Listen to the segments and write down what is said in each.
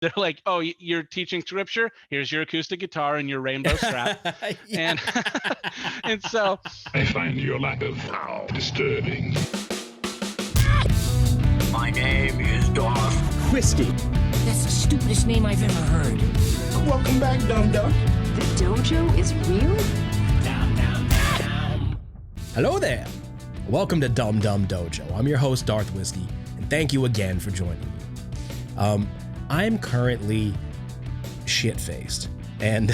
They're like, oh, you're teaching scripture? Here's your acoustic guitar and your rainbow strap. And and so I find your lack of disturbing. My name is Darth. Whiskey. That's the stupidest name I've ever heard. Welcome back, Dum Dum. The dojo is real? Hello there. Welcome to Dum Dum Dojo. I'm your host, Darth Whiskey, and thank you again for joining me. I'm currently shit-faced, and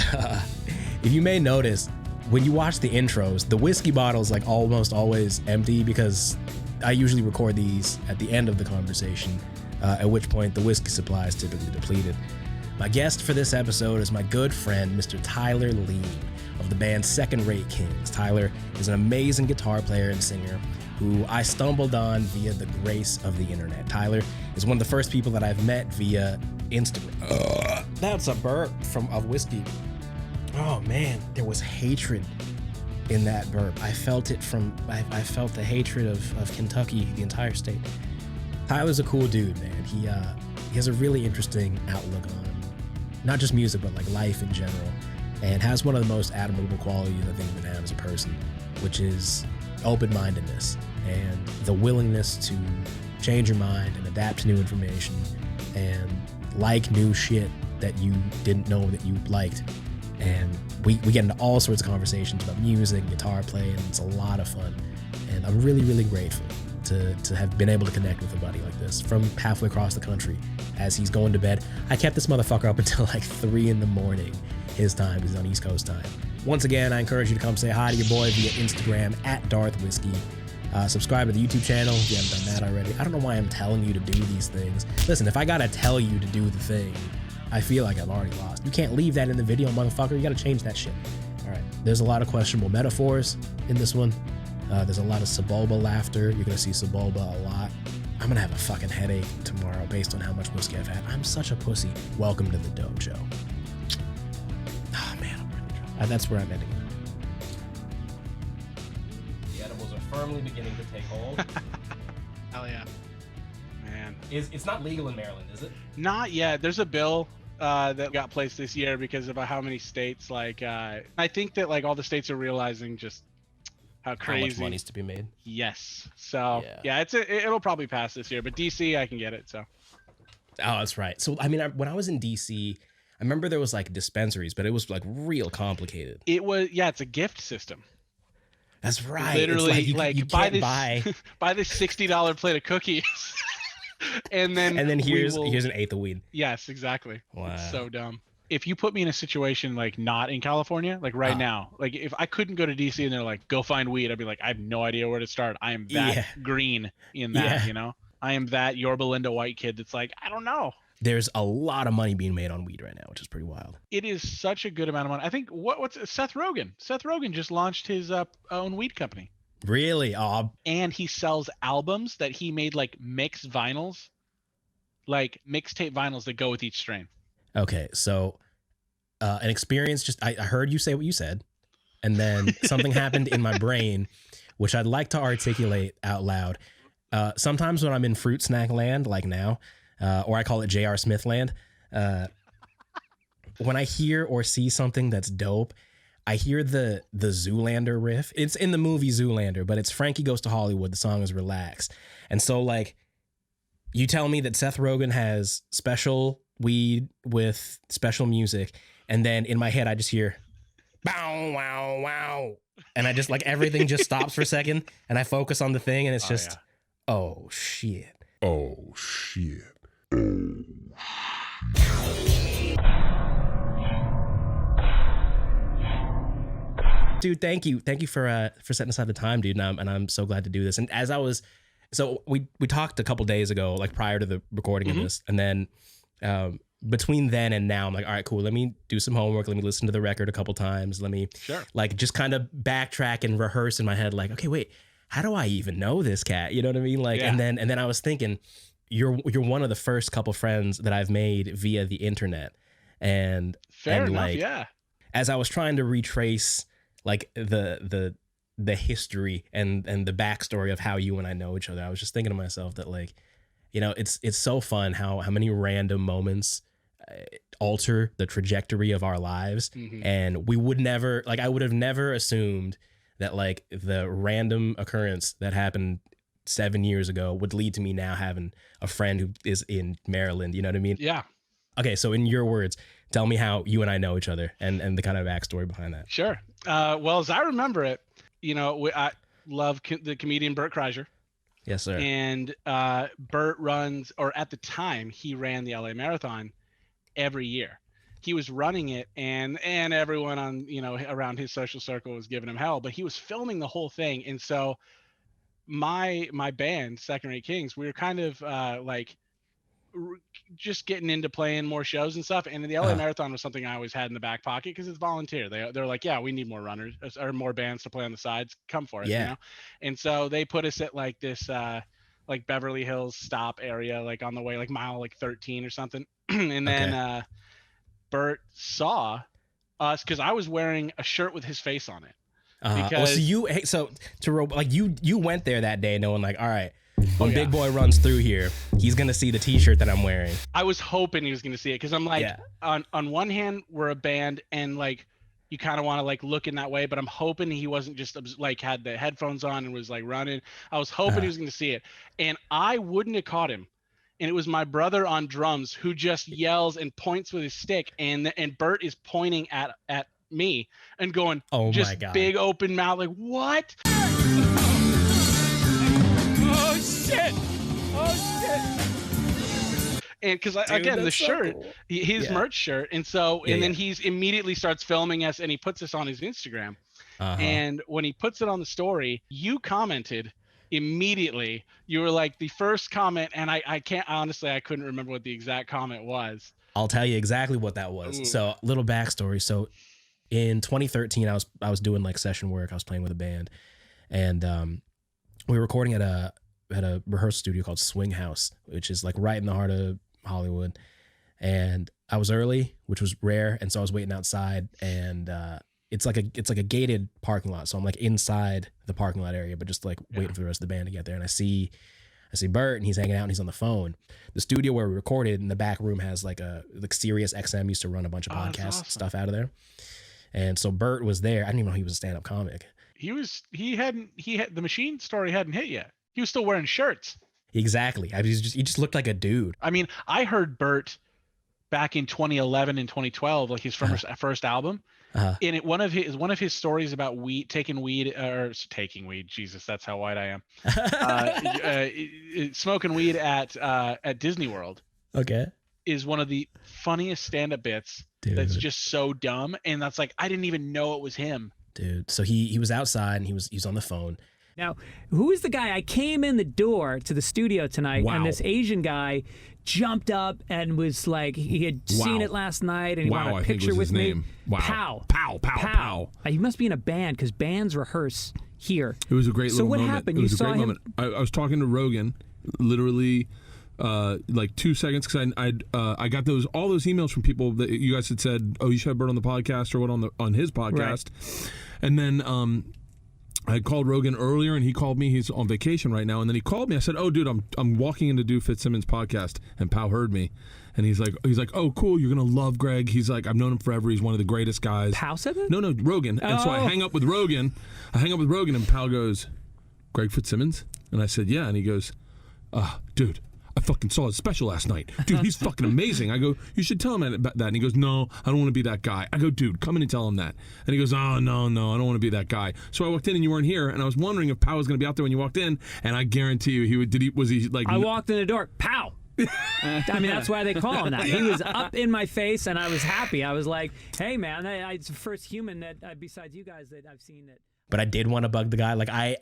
if you may notice, when you watch the intros, the whiskey bottle's like almost always empty because I usually record these at the end of the conversation, at which point the whiskey supply is typically depleted. My guest for this episode is my good friend, Mr. Tyler Liem of the band Second Rate Kings. Tyler is an amazing guitar player and singer who I stumbled on via the grace of the internet. Tyler is one of the first people that I've met via Instagram. That's a burp of whiskey. Oh man, there was hatred in that burp. I felt it I felt the hatred of Kentucky, the entire state. Tyler's a cool dude, man. He has a really interesting outlook on not just music, but like life in general, and has one of the most admirable qualities I think you can have as a person, which is open-mindedness and the willingness to change your mind and adapt to new information and like new shit that you didn't know that you liked. And we get into all sorts of conversations about music, guitar playing, and it's a lot of fun. And I'm really, really grateful to have been able to connect with a buddy like this from halfway across the country as he's going to bed. I kept this motherfucker up until like 3 a.m. his time. He's on East Coast time. Once again, I encourage you to come say hi to your boy via Instagram at Darth Whiskey. Subscribe to the YouTube channel if you haven't done that already. I don't know why I'm telling you to do these things. Listen, if I gotta tell you to do the thing, I feel like I've already lost. You can't leave that in the video, motherfucker. You gotta change that shit. All right. There's a lot of questionable metaphors in this one. There's a lot of Sebulba laughter. You're gonna see Sebulba a lot. I'm gonna have a fucking headache tomorrow based on how much whiskey I've had. I'm such a pussy. Welcome to the dojo. Oh man, I'm really drunk. That's where I'm ending it. The edibles are firmly beginning to take hold. hell yeah, man. It's not legal in Maryland, is it? Not yet. There's a bill that got placed this year because of how many states. Like, I think that like all the states are realizing just how crazy How much money's to be made. Yes. So yeah, it'll probably pass this year. But DC, I can get it. So. Oh, that's right. So I mean, when I was in DC, I remember there was like dispensaries, but it was like real complicated. It was it's a gift system. That's right. Literally, you buy can't this buy this $60 plate of cookies, and then here's an eighth of weed. Yes, exactly. Wow. It's so dumb. If you put me in a situation like not in California, like right now, like if I couldn't go to DC and they're like, go find weed, I'd be like, I have no idea where to start. I am that green in that, you know? I am that Yorba Linda white kid that's like, I don't know. There's a lot of money being made on weed right now, which is pretty wild. It is such a good amount of money. I think what's Seth Rogen? Seth Rogen just launched his own weed company. Really? And he sells albums that he made like mixed vinyls, like mixtape vinyls that go with each strain. Okay, so an experience. Just I heard you say what you said, and then something happened in my brain, which I'd like to articulate out loud. Sometimes when I'm in fruit snack land, like now, or I call it J.R. Smith land, when I hear or see something that's dope, I hear the Zoolander riff. It's in the movie Zoolander, but it's Frankie Goes to Hollywood. The song is Relax, and so like, you tell me that Seth Rogen has special weed with special music, and then in my head I just hear bow wow wow, and I just like everything just stops for a second, and I focus on the thing, and it's just oh shit. Dude, thank you for setting aside the time, dude, and I'm so glad to do this. And as I was, so we talked a couple days ago, like prior to the recording of this, and then between then and now, I'm like, all right, cool. Let me do some homework. Let me listen to the record a couple times. Let me like just kind of backtrack and rehearse in my head, like, okay, wait, how do I even know this cat? You know what I mean? Like, and then I was thinking, you're one of the first couple friends that I've made via the internet, and fair enough, like, as I was trying to retrace like the history and the backstory of how you and I know each other, I was just thinking to myself that, like, you know, it's so fun how many random moments alter the trajectory of our lives. And we would never, like, I would have never assumed that like the random occurrence that happened 7 years ago would lead to me now having a friend who is in Maryland. You know what I mean? Yeah. Okay, so in your words, tell me how you and I know each other and the kind of backstory behind that. Sure. Well, as I remember it, you know, I love the comedian Bert Kriescher. Yes, sir. And Bert runs, or at the time, he ran the LA Marathon every year. He was running it, and everyone on, you know, around his social circle was giving him hell, but he was filming the whole thing. And so my band, Second Rate Kings, we were kind of just getting into playing more shows and stuff. And the LA Marathon was something I always had in the back pocket because it's volunteer. They're like, yeah, we need more runners or more bands to play on the sides. Come for it. Yeah. You know? And so they put us at like this like Beverly Hills stop area, like on the way, like mile like 13 or something. And then Bert saw us because I was wearing a shirt with his face on it. Because you went there that day knowing like, all right, when Big Boy runs through here, he's gonna see the T-shirt that I'm wearing. I was hoping he was gonna see it because I'm like, on one hand, we're a band and like you kind of want to like look in that way, but I'm hoping he wasn't just like had the headphones on and was like running. I was hoping he was gonna see it, and I wouldn't have caught him. And it was my brother on drums who just yells and points with his stick, and Bert is pointing at me and going, oh just my God, big open mouth, like what? And because again, the shirt, so cool. His merch shirt, and so and then he's immediately starts filming us, and he puts us on his Instagram. And when he puts it on the story, you commented immediately. You were like the first comment, and I can't honestly, I couldn't remember what the exact comment was. I'll tell you exactly what that was. Ooh. So little backstory. So in 2013, I was doing like session work. I was playing with a band, and we were recording at a rehearsal studio called Swing House, which is like right in the heart of Hollywood. And I was early, which was rare, and so I was waiting outside, and it's like a gated parking lot. So I'm like inside the parking lot area, but just like waiting for the rest of the band to get there. And I see Bert, and he's hanging out and he's on the phone. The studio where we recorded in the back room has like Sirius XM used to run a bunch of podcast stuff out of there. And so Bert was there. I didn't even know he was a stand-up comic. The machine story hadn't hit yet. He was still wearing shirts. Exactly. He just looked like a dude. I mean, I heard Bert back in 2011 and 2012, like his first album. And one of his stories about taking weed. Jesus, that's how white I am. Smoking weed at Disney World. Okay. Is one of the funniest stand-up bits. Dude. That's just so dumb, and that's like I didn't even know it was him. Dude, so he was outside and he was on the phone. Now, who is the guy? I came in the door to the studio tonight, and this Asian guy jumped up and was like, he had seen it last night, and he wanted a picture with me. Wow. Pow. He must be in a band because bands rehearse here. It was a great little moment. So what happened? It was you a saw great him? moment. I was talking to Rogan, literally like 2 seconds, because I got all those emails from people that you guys had said, oh, you should have Bert on the podcast or what on his podcast. Right. And then I called Rogan earlier, and he called me. He's on vacation right now, and then he called me. I said, "Oh, dude, I'm walking in to do Fitzsimmons' podcast," and Pow heard me, and he's like, "Oh, cool, you're gonna love Greg." He's like, "I've known him forever. He's one of the greatest guys." Pow said that? No, Rogan. And so I hang up with Rogan. And Pow goes, "Greg Fitzsimmons?" And I said, "Yeah," and he goes, "Dude, I fucking saw his special last night. Dude, he's fucking amazing." I go, "You should tell him about that." And he goes, "No, I don't want to be that guy." I go, "Dude, come in and tell him that." And he goes, "Oh, no, I don't want to be that guy." So I walked in and you weren't here, and I was wondering if Pow was going to be out there when you walked in, and I guarantee you, was he like... I walked in the door, Pow! I mean, that's why they call him that. He was up in my face, and I was happy. I was like, hey, man, it's the first human that, besides you guys, that I've seen that... But I did want to bug the guy. Like, I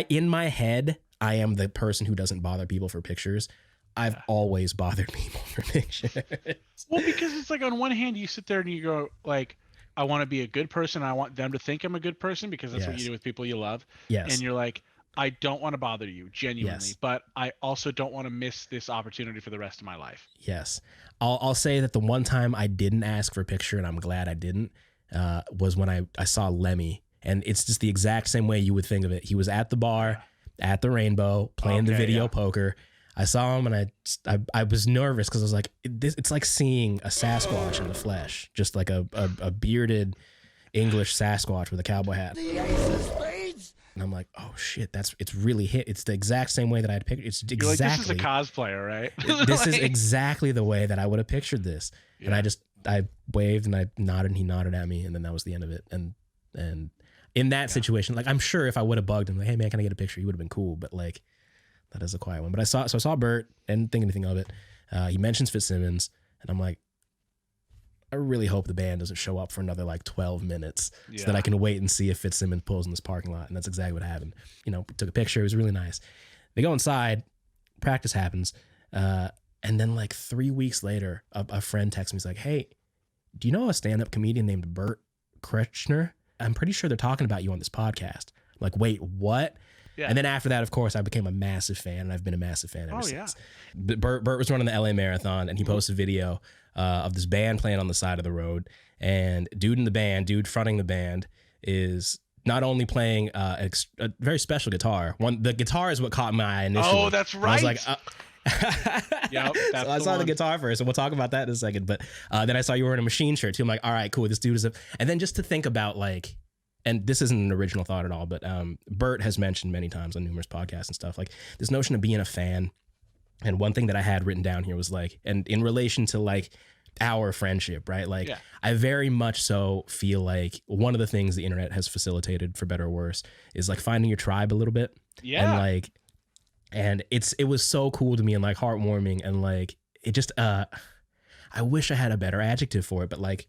in my head, I am the person who doesn't bother people for pictures. I've always bothered people for pictures. Well, because it's like on one hand you sit there and you go like, I want to be a good person. I want them to think I'm a good person because that's what you do with people you love. Yes. And you're like, I don't want to bother you genuinely, but I also don't want to miss this opportunity for the rest of my life. Yes. I'll say that the one time I didn't ask for a picture, and I'm glad I didn't, was when I saw Lemmy. And it's just the exact same way you would think of it. He was at the bar, at the Rainbow, playing the video poker. I saw him and I was nervous because I was like, it's like seeing a Sasquatch in the flesh, just like a bearded English Sasquatch with a cowboy hat. And I'm like, oh shit, it's really hit. It's the exact same way that I had pictured. It's exactly. You're like, this is a cosplayer, right? This is exactly the way that I would have pictured this. Yeah. And I waved and I nodded and he nodded at me, and then that was the end of it. And in that situation, like, I'm sure if I would have bugged him, like, hey man, can I get a picture? He would have been cool. But like, that is a quiet one. But I saw Bert and didn't think anything of it. He mentions Fitzsimmons, and I'm like, I really hope the band doesn't show up for another like 12 minutes so that I can wait and see if Fitzsimmons pulls in this parking lot. And that's exactly what happened. You know, took a picture. It was really nice. They go inside, practice happens. And then like 3 weeks later, a friend texts me. He's like, hey, do you know a stand-up comedian named Bert Kriescher? I'm pretty sure they're talking about you on this podcast. I'm like, wait, what? Yeah. And then after that, of course, I became a massive fan, and I've been a massive fan ever since. Bert was running the LA Marathon, and he posted a video of this band playing on the side of the road, and dude fronting the band is not only playing a very special guitar. The guitar is what caught my eye initially. Oh, that's right. I was like, yep, that's so I saw the guitar first, and we'll talk about that in a second. But then I saw you wearing a Machine shirt too. I'm like, all right, cool. This dude is and then just to think about like, and this isn't an original thought at all, but Bert has mentioned many times on numerous podcasts and stuff, like this notion of being a fan. And one thing that I had written down here was like, and in relation to like our friendship, right? Like I very much so feel like one of the things the internet has facilitated, for better or worse, is like finding your tribe a little bit. Yeah. And like, and it was so cool to me and like heartwarming, and like it just I wish I had a better adjective for it, but like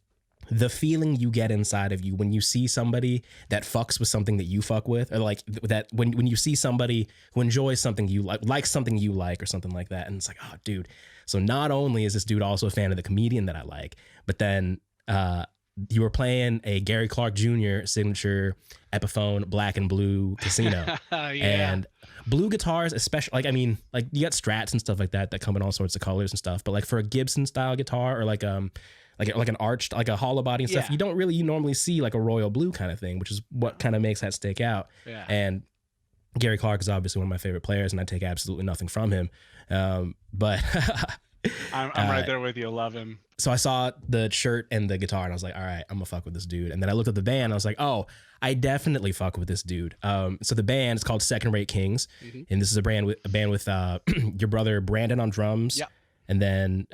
the feeling you get inside of you when you see somebody that fucks with something that you fuck with, or like that when you see somebody who enjoys something you like something you like or something like that, and it's like, oh dude, so not only is this dude also a fan of the comedian that I like, but then you were playing a Gary Clark Jr. signature Epiphone black and blue Casino. And blue guitars, especially, like, I mean, like you got Strats and stuff like that come in all sorts of colors and stuff, but like for a Gibson style guitar, or like an arched, like a hollow body and stuff, you normally see like a royal blue kind of thing, which is what kind of makes that stick out. Yeah. And Gary Clark is obviously one of my favorite players, and I take absolutely nothing from him. But I'm right there with you. Love him. So I saw the shirt and the guitar, and I was like, all right, I'm gonna fuck with this dude. And then I looked at the band, and I was like, oh, I definitely fuck with this dude. So the band is called Second Rate Kings, and this is a band with your brother Brandon on drums, and then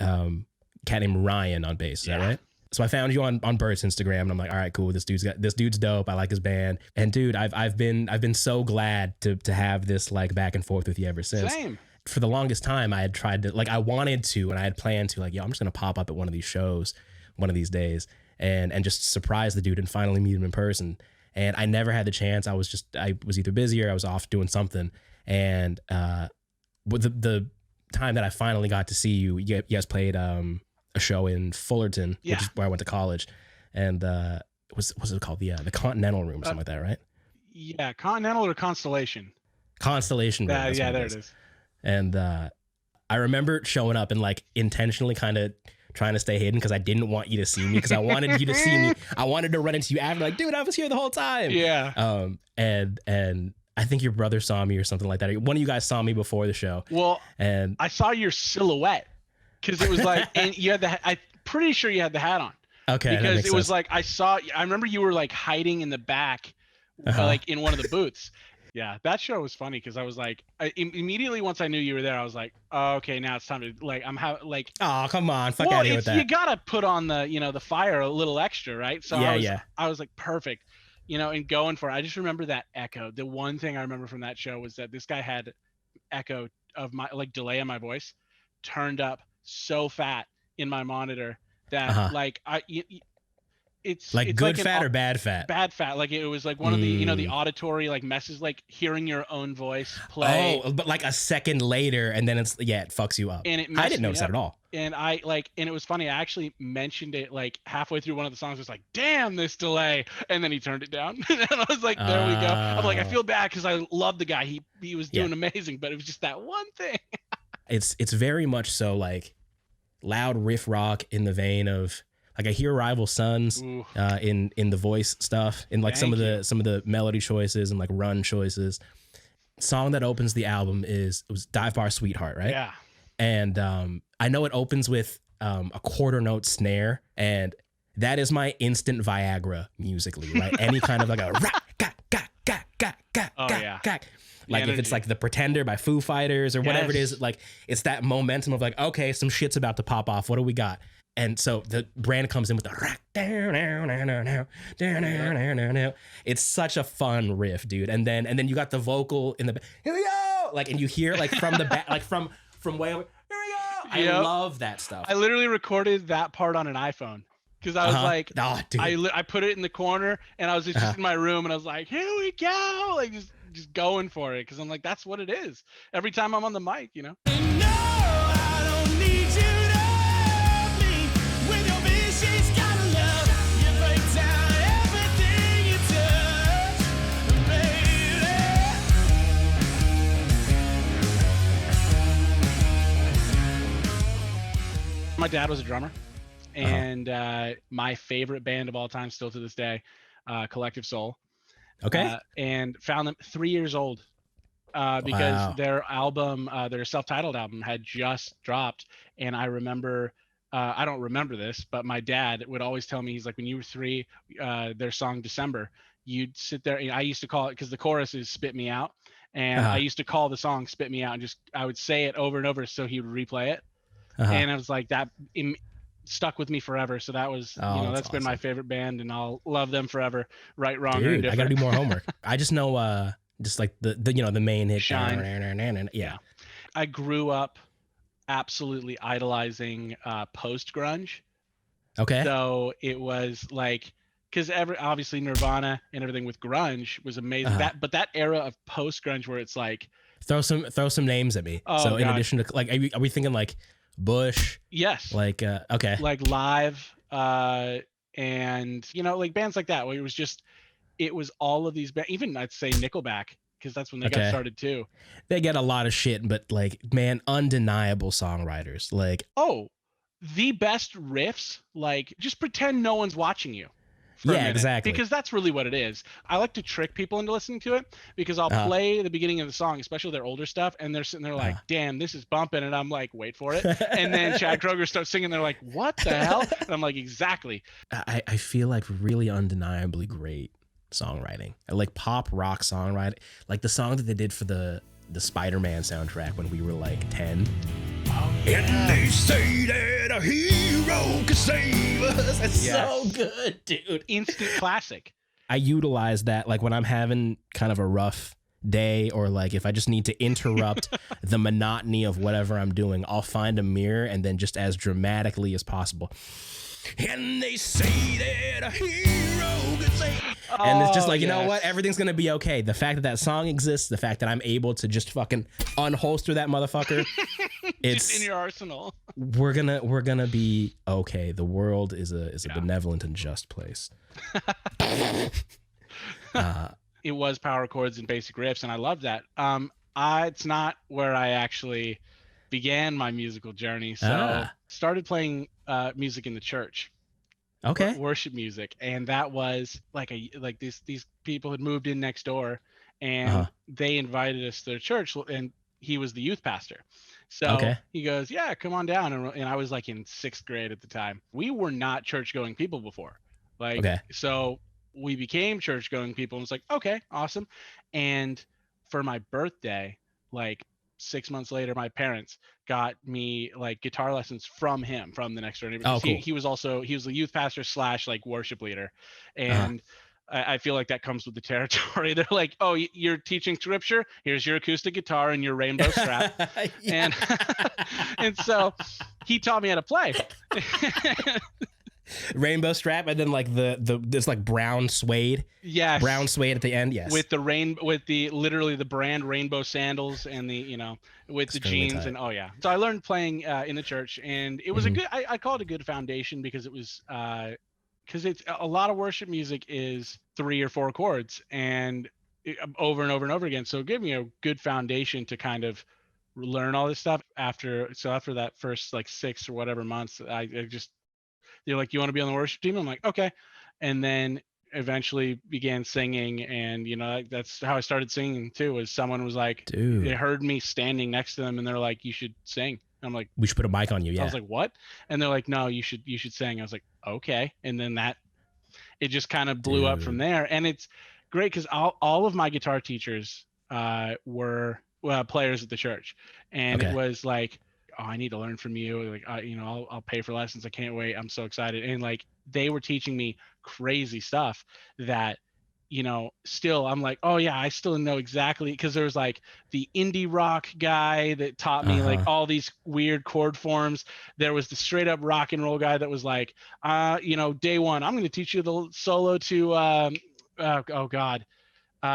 cat named Ryan on bass. Is that right? So I found you on Bert's Instagram, and I'm like, all right, cool. This dude's dope. I like his band. And dude, I've been so glad to have this like back and forth with you ever since. Same. For the longest time, I had tried to, like, I wanted to, and I had planned to, like, yo, I'm just gonna pop up at one of these shows one of these days and just surprise the dude and finally meet him in person. And I never had the chance. I was either busy or I was off doing something. And with the time that I finally got to see you, you guys played a show in Fullerton, which is where I went to college. And what's it called? The Continental Room or something like that, right? Yeah, Continental or Constellation? Constellation Room. Yeah, there it is. And I remember showing up and like intentionally kind of trying to stay hidden because I didn't want you to see me, because I wanted you to see me. I wanted to run into you after, like, dude, I was here the whole time. Yeah. And I think your brother saw me or something like that. One of you guys saw me before the show. Well, and I saw your silhouette because it was like, and you had I'm pretty sure you had the hat on. Okay. Because it was like, I remember you were like hiding in the back, like in one of the booths. Yeah, that show was funny because I was like, immediately once I knew you were there, I was like, oh, okay, now it's time to like, oh, come on, fuck out of here with that. You gotta put on the fire a little extra, right? So I was like, perfect, and going for it. I just remember that echo. The one thing I remember from that show was that this guy had echo of my delay in my voice turned up so fat in my monitor that it's good like fat or bad fat? Bad fat. Like it was like one of the, the auditory like messes, like hearing your own voice play. Oh, but like a second later, and then it fucks you up. And I didn't notice that at all. And and it was funny. I actually mentioned it like halfway through one of the songs. I was like, damn, this delay. And then he turned it down. And I was like, there we go. I'm like, I feel bad because I love the guy. He was doing amazing, but it was just that one thing. It's very much so like loud riff rock in the vein of, like, I hear Rival Sons in the voice stuff, and like some of the melody choices and like run choices. song that opens the album was Dive Bar Sweetheart, right? Yeah. And I know it opens with a quarter note snare, and that is my instant Viagra musically, right? Any kind of like a rock, like if it's like The Pretender by Foo Fighters or whatever it is, like it's that momentum of like, okay, some shit's about to pop off. What do we got? And so the brand comes in with the rock, it's such a fun riff, dude. And then you got the vocal in the here we go, like, and you hear like from the back, like from way over. Here we go. I love that stuff. I literally recorded that part on an iPhone. Because I was like, I put it in the corner, and I was just in my room, and I was like, here we go, like just going for it, because I'm like, that's what it is. Every time I'm on the mic, you know. My dad was a drummer. And my favorite band of all time, still to this day, Collective Soul. Okay. And found them 3 years old because their album, their self-titled album, had just dropped. And I remember, I don't remember this, but my dad would always tell me, he's like, when you were 3, their song December, you'd sit there. And I used to call it, because the chorus is "Spit Me Out," and I used to call the song "Spit Me Out," and I would say it over and over so he would replay it. And I was like, that stuck with me forever. So that was, that's awesome. Been my favorite band, and I'll love them forever. Right, wrong, or indifferent. I gotta do more homework. I just know just like the the main hit. Shine. Yeah. I grew up absolutely idolizing post grunge. Okay. So it was like, because obviously Nirvana and everything with grunge was amazing. But that era of post grunge where it's like, throw some names at me. So in addition to, like, are we thinking like Bush? Yes. Like okay. Like Live, and like bands like that, where it was all of these bands, even I'd say Nickelback, because that's when they got started too. They get a lot of shit, but like, man, undeniable songwriters. Like, the best riffs, like, just pretend no one's watching you. Yeah, exactly. Because that's really what it is. I like to trick people into listening to it, because I'll play the beginning of the song, especially their older stuff, and they're sitting there like, damn, this is bumping, and I'm like, wait for it. And then Chad Kroeger starts singing, they're like, what the hell? And I'm like, exactly. I feel like really undeniably great songwriting, like pop rock songwriting, like the song that they did for the Spider-Man soundtrack when we were like 10. And they say that a hero can save us. That's so good, dude. Instant classic. I utilize that like when I'm having kind of a rough day, or like if I just need to interrupt the monotony of whatever I'm doing, I'll find a mirror and then just as dramatically as possible. And they say that a hero can save. And it's just like, you know what? Everything's going to be okay. The fact that song exists, the fact that I'm able to just fucking unholster that motherfucker. It's just in your arsenal. We're going to be okay. The world is a benevolent and just place. It was power chords and basic riffs, and I loved that. It's not where I actually began my musical journey. So started playing music in the church. Okay. Worship music, and that was like these people had moved in next door, and they invited us to their church, and he was the youth pastor. So he goes, yeah, come on down. And I was like in 6th grade at the time. We were not church going people before. So we became church going people, and it's like, okay, awesome. And for my birthday, like 6 months later, my parents got me like guitar lessons from him, from the next door neighbor. Oh, cool. He was the youth pastor / like worship leader. And I feel like that comes with the territory. They're like, oh, you're teaching scripture? Here's your acoustic guitar and your rainbow strap. And so he taught me how to play. Rainbow strap, and then like this like brown suede. Yes. Brown suede at the end. Yes. With the literally the brand rainbow sandals and the with the jeans and So I learned playing in the church, and it was a good. I call it a good foundation, because it was because it's a lot of worship music is 3 or 4 chords and over and over and over again. So it gave me a good foundation to kind of learn all this stuff. After that first like 6 or whatever months, I just. They're like, you want to be on the worship team? I'm like, okay. And then eventually began singing, and that's how I started singing too. Was someone was like, dude, they heard me standing next to them and they're like, you should sing. I'm like, we should put a mic on you. Yeah. I was like, what? And they're like, no, you should sing. I was like, okay. And then it just kind of blew up from there. And it's great because all of my guitar teachers were players at the church, and it was like, oh, I need to learn from you. Like, I'll pay for lessons. I can't wait. I'm so excited. And like, they were teaching me crazy stuff that, still I'm like, oh yeah, I still know exactly. Because there was like the indie rock guy that taught me like all these weird chord forms. There was the straight up rock and roll guy that was like, day one, I'm going to teach you the solo to,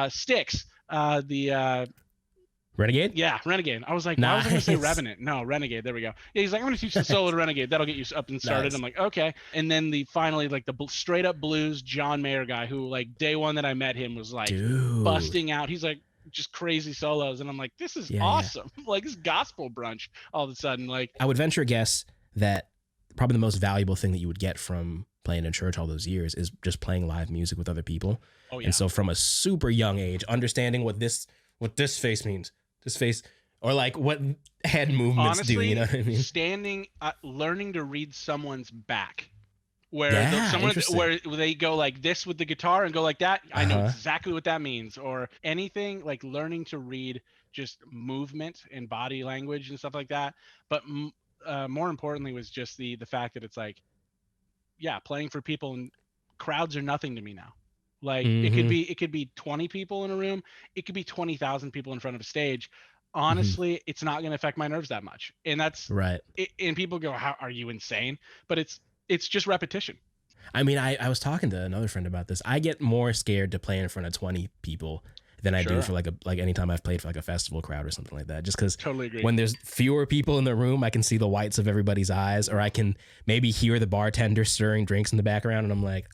Styx, the Renegade? Yeah, Renegade. I was like, nice. I was going to say Revenant. No, Renegade. There we go. Yeah, he's like, I'm going to teach the solo to Renegade. That'll get you up and started. Nice. I'm like, okay. And then finally, like the straight up blues John Mayer guy, who like day one that I met him was like busting out. He's like just crazy solos, and I'm like, this is awesome. Yeah. Like this gospel brunch all of a sudden. Like, I would venture a guess that probably the most valuable thing that you would get from playing in church all those years is just playing live music with other people. Oh yeah. And so from a super young age, understanding what this face means. This face, or like what head movements honestly, do, you know what I mean? Standing, learning to read someone's back, where where they go like this with the guitar and go like that. I know exactly what that means, or anything like learning to read just movement and body language and stuff like that. But more importantly was just the fact that it's like, yeah, playing for people, and crowds are nothing to me now. Like it could be 20 people in a room. It could be 20,000 people in front of a stage. Honestly, it's not going to affect my nerves that much. And that's right. And people go, how are you insane? But it's just repetition. I mean, I was talking to another friend about this. I get more scared to play in front of 20 people than I do for like anytime I've played for like a festival crowd or something like that. Just because when there's fewer people in the room, I can see the whites of everybody's eyes, or I can maybe hear the bartender stirring drinks in the background, and I'm like,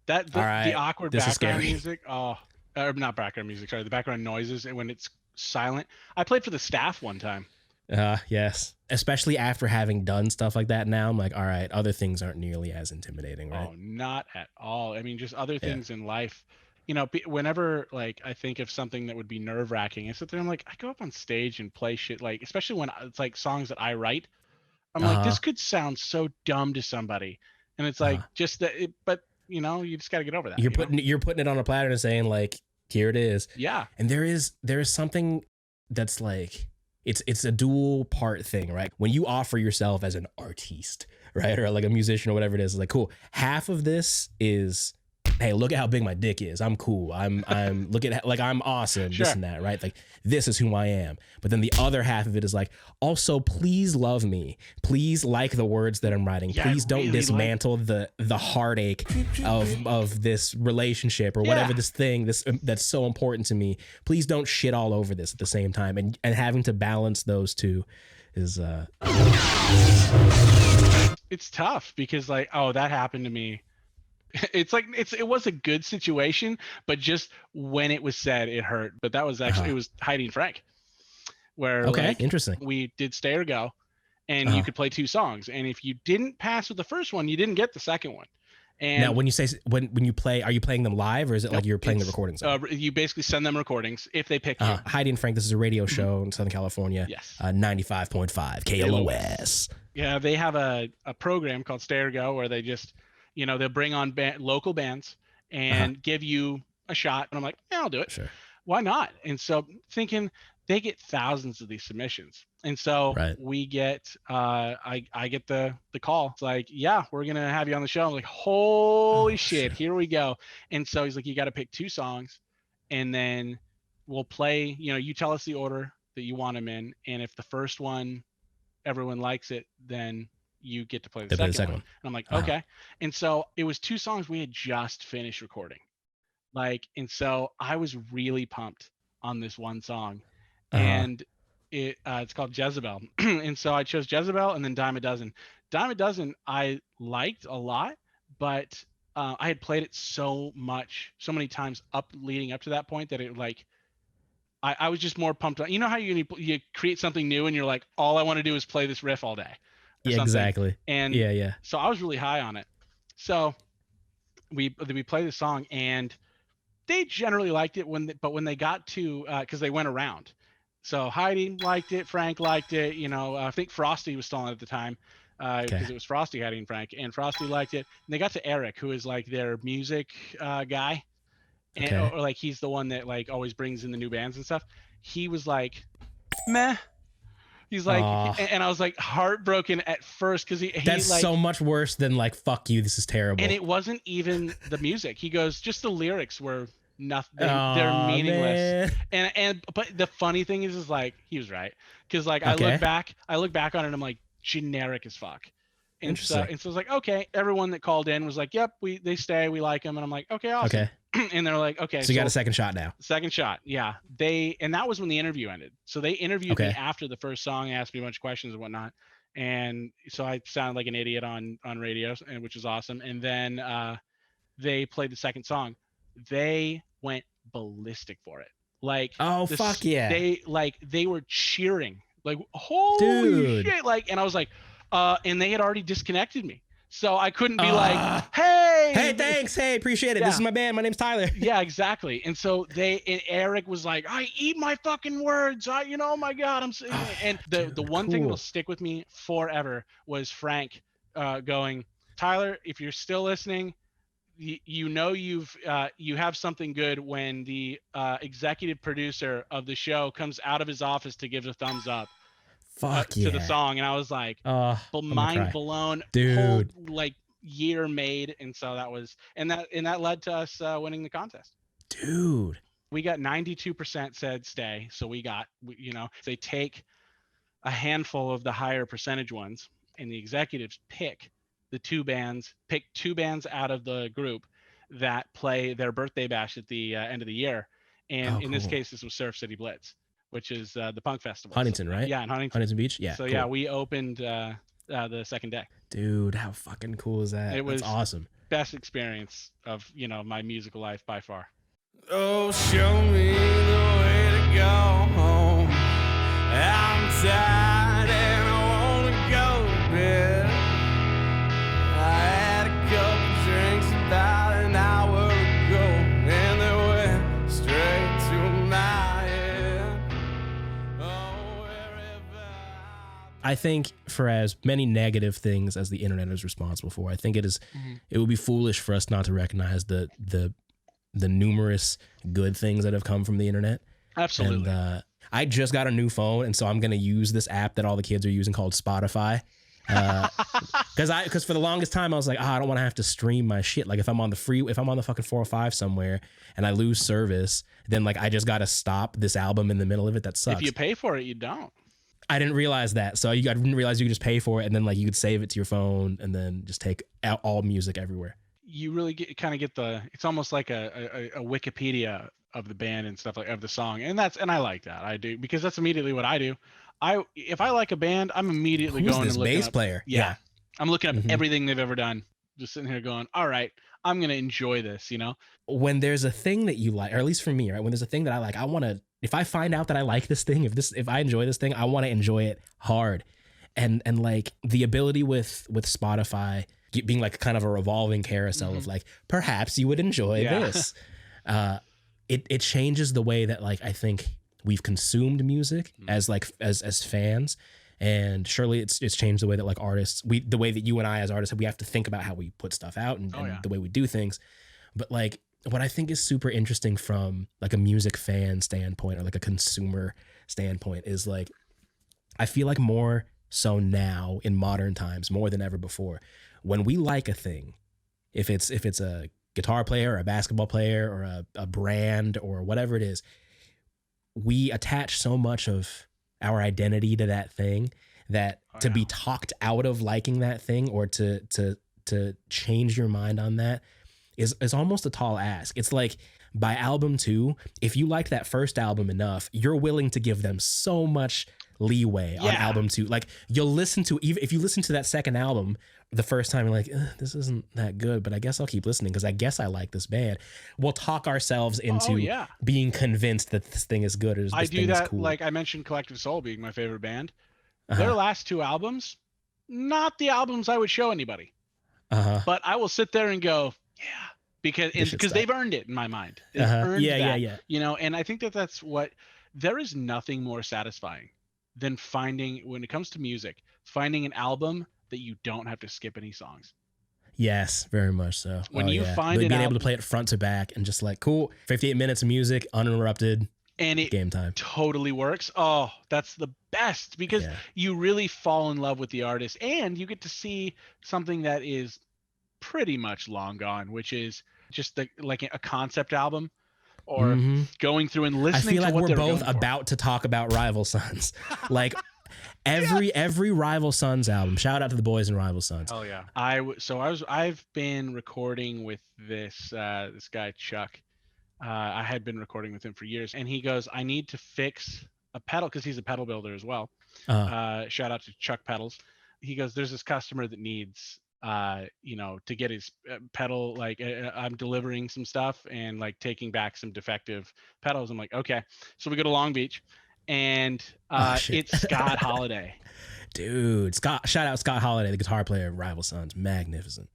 the awkward background music. Oh, or not background music. Sorry, the background noises, and when it's silent. I played for the staff one time. Yes, especially after having done stuff like that. Now I'm like, all right, other things aren't nearly as intimidating, right? Oh, not at all. I mean, just other things in life. Whenever like I think of something that would be nerve wracking, I sit there. I'm like, I go up on stage and play shit, like especially when it's like songs that I write. I'm like, this could sound so dumb to somebody, and it's like just that. But you just got to get over that. You're putting it on a platter and saying like, here it is. Yeah. And there is something that's like, it's a dual part thing, right? When you offer yourself as an artiste, right? Or like a musician or whatever it is, like, cool. Half of this is, hey, look at how big my dick is. I'm cool. I'm look at like I'm awesome. Sure. This and that, right? Like this is who I am. But then the other half of it is like, also please love me. Please like the words that I'm writing. Yeah, please don't really dismantle the heartache of this relationship or whatever this thing that's so important to me. Please don't shit all over this at the same time. And having to balance those two is it's tough because like, oh, that happened to me. It's like it was a good situation, but when it was said, it hurt. But that was actually it was Heidi and Frank, where interesting. We did Stay or Go, and you could play 2 songs, and if you didn't pass with the first one, you didn't get the second one. And now, when you say when you play, are you playing them live, or is it like you're playing the recordings? You basically send them recordings if they pick you. Heidi and Frank, this is a radio show in Southern California. Yes, 95.5 KLOS. Yeah, they have a program called Stay or Go where they just they'll bring on local bands and give you a shot. And I'm like, yeah, I'll do it. Sure. Why not? And so thinking they get thousands of these submissions. And so we get, I get the call. It's like, yeah, we're going to have you on the show. I'm like, holy shit, here we go. And so he's like, you got to pick 2 songs and then we'll play, you tell us the order that you want them in. And if the first one, everyone likes it, then you get to play the second one. And I'm like, okay. And so it was 2 songs we had just finished recording. And so I was really pumped on this one song. And it's called Jezebel. And so I chose Jezebel and then Dime a Dozen. Dime a Dozen I liked a lot, but I had played it so many times leading up to that point that it I was just more pumped on. You know how you create something new and you're like, all I want to do is play this riff all day. Yeah, exactly. And so I was really high on it. So we played the song, and they generally liked it but when they got to because they went around. So Heidi liked it, Frank liked it, I think Frosty was still on at the time, because it was Frosty, Heidi, and Frank, and Frosty liked it. And they got to Eric, who is like their music guy, and or like he's the one that like always brings in the new bands and stuff. He was like, meh. He's like, and I was like heartbroken at first because that's like, so much worse than like, fuck you, this is terrible. And it wasn't even the music. He goes, just the lyrics were nothing. They're meaningless. Man. But the funny thing is like he was right, because like I look back on it and I'm like, generic as fuck. And so I was like, okay, everyone that called in was like, yep, they stay, we like them, and I'm like, okay, awesome. Okay. And they're like, okay, so you got a second shot now. Second shot, yeah. And that was when the interview ended. So they interviewed me after the first song, asked me a bunch of questions and whatnot, and so I sounded like an idiot on radio, which is awesome. And then they played the second song. They went ballistic for it. Like, fuck yeah! They were cheering, like, holy shit! Like, and I was like, and they had already disconnected me. So I couldn't be like, hey, thanks. Hey, appreciate it. Yeah. This is my band. My name's Tyler. Yeah, exactly. And so Eric was like, I eat my fucking words. Oh my God. And the one thing that'll stick with me forever was Frank going, Tyler, if you're still listening, you have something good when the executive producer of the show comes out of his office to give a thumbs up. To the song, and I was like, mind blown, dude. Whole, like, year made. And so that led to us winning the contest. Dude, we got 92% said stay. So they take a handful of the higher percentage ones, and the executives pick two bands out of the group that play their birthday bash at the end of the year. And in this case, this was Surf City Blitz, which is the punk festival. Huntington, right? Yeah, in Huntington Beach. Yeah. So yeah, we opened the second day. Dude, how fucking cool is that? It was That's awesome. Best experience of my musical life by far. Oh, show me the way to go home. I'm tired and I wanna go to bed. I had a couple drinks about an hour ago, and they went straight to my head. Oh, wherever I think for as many negative things as the internet is responsible for, I think it would be foolish for us not to recognize the numerous good things that have come from the internet. Absolutely. And I just got a new phone, and so I'm going to use this app that all the kids are using called Spotify. Because for the longest time I was like, I don't want to have to stream my shit. Like if I'm on the fucking 405 somewhere and I lose service, then like I just got to stop this album in the middle of it. That sucks. If you pay for it, you don't. I didn't realize that. So I didn't realize you could just pay for it, and then like you could save it to your phone and then just take out all music everywhere. You really get it's almost like a Wikipedia of the band and stuff, like of the song. And I like that. I do, because that's immediately what I do. If I like a band, I'm immediately going and looking bass up, player. Yeah. I'm looking up everything they've ever done. Just sitting here going, all right, I'm going to enjoy this, When there's a thing that you like, or at least for me, right? When there's a thing that I like, if I find out that I like this thing, if I enjoy this thing, I want to enjoy it hard. And like the ability with Spotify being like kind of a revolving carousel of like, perhaps you would enjoy this. It changes the way that like I think we've consumed music as fans, and surely it's changed the way that like artists, the way that you and I as artists, we have to think about how we put stuff out and the way we do things. But like what I think is super interesting from like a music fan standpoint or like a consumer standpoint is like, I feel like more so now in modern times, more than ever before, when we like a thing, if it's a guitar player or a basketball player or a brand or whatever it is, we attach so much of our identity to that thing that to be talked out of liking that thing or to change your mind on that is almost a tall ask. It's like by album 2, if you liked that first album enough, you're willing to give them so much leeway on album 2. Like you'll listen to, even if you listen to that second album the first time, you're like, this isn't that good, but I guess I'll keep listening because I guess I like this band. We'll talk ourselves into being convinced that this thing is good. Or this I do that. Cool. Like I mentioned Collective Soul being my favorite band. Their last 2 albums, not the albums I would show anybody. But I will sit there and go, because they've earned it in my mind. They've earned that, you know, and I think that's what, there is nothing more satisfying than finding, when it comes to music, finding an album that you don't have to skip any songs. Yes, very much so. When you find being able to play it front to back and just like, cool, 58 minutes of music, uninterrupted, and it game time. Totally works. Oh, that's the best, because you really fall in love with the artist, and you get to see something that is pretty much long gone, which is just like a concept album, or going through and listening. I feel to like what we're they're both about to talk about Rival Sons. Like every Rival Sons album. Shout out to the boys in Rival Sons. Oh yeah. I've been recording with this guy Chuck. I had been recording with him for years, and he goes, I need to fix a pedal, because he's a pedal builder as well. Shout out to Chuck Pedals. He goes, there's this customer that needs you know, to get his pedal, like I'm delivering some stuff and like taking back some defective pedals. I'm like, okay. So we go to Long Beach, and it's Scott Holiday. Dude, shout out Scott Holiday, the guitar player of Rival Sons. Magnificent.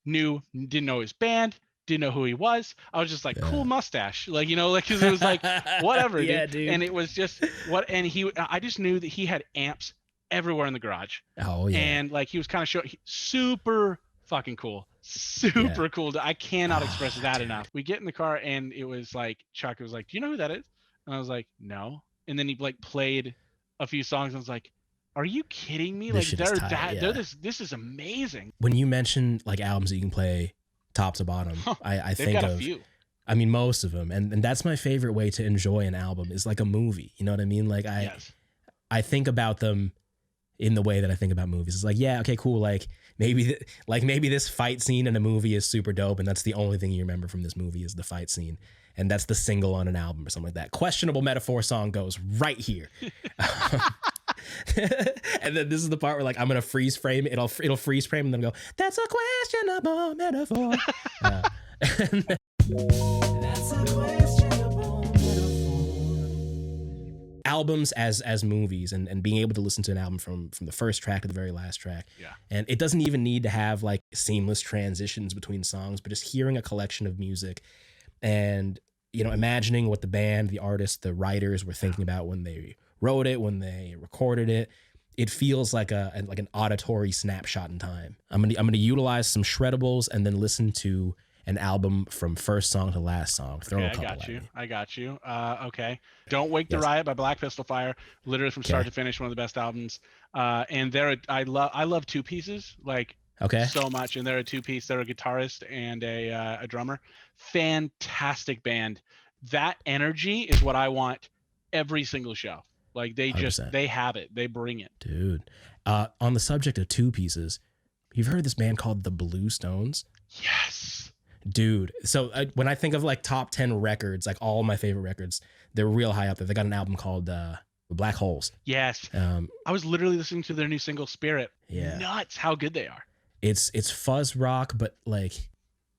Didn't know his band, didn't know who he was. I was just like, cool mustache. Like, you know, like, cause it was like, whatever. Dude. And it was just I just knew that he had amps everywhere in the garage. Oh yeah. And like, he was kind of super fucking cool. Super cool. I cannot express that enough. We get in the car, and it was like, Chuck was like, do you know who that is? And I was like, no. And then he like played a few songs, and I was like, are you kidding me? This Like this is amazing. When you mention like albums that you can play top to bottom, I think got of a few. I mean, most of them. And that's my favorite way to enjoy an album, is like a movie. You know what I mean? Like I think about them in the way that I think about movies. It's like, yeah, okay, cool. Like maybe this fight scene in a movie is super dope, and that's the only thing you remember from this movie is the fight scene. And that's the single on an album or something like that. Questionable Metaphor song goes right here. And then this is the part where like I'm gonna freeze frame it. It'll freeze frame and then go, that's a questionable metaphor. That's a questionable metaphor. Albums as movies, and being able to listen to an album from the first track to the very last track. Yeah. And it doesn't even need to have like seamless transitions between songs, but just hearing a collection of music and, you know, imagining what the band, the artist, the writers were thinking about when they wrote it, when they recorded it. It feels like an auditory snapshot in time. I'm gonna utilize some shreddables and then listen to an album from first song to last song. Throw a couple at me. I got you. Okay. Don't Wake the Riot by Black Pistol Fire. Literally from start to finish, one of the best albums. And I love two pieces, like so much. And they're a two piece. They're a guitarist and a drummer. Fantastic band. That energy is what I want every single show. Like they 100%. They have it. They bring it. Dude. On the subject of two pieces, you've heard this band called the Blue Stones? Yes. Dude. So when I think of like top 10 records, like all my favorite records, they're real high up there. They got an album called Black Holes. Yes. I was literally listening to their new single Spirit. Yeah. Nuts how good they are. It's fuzz rock, but like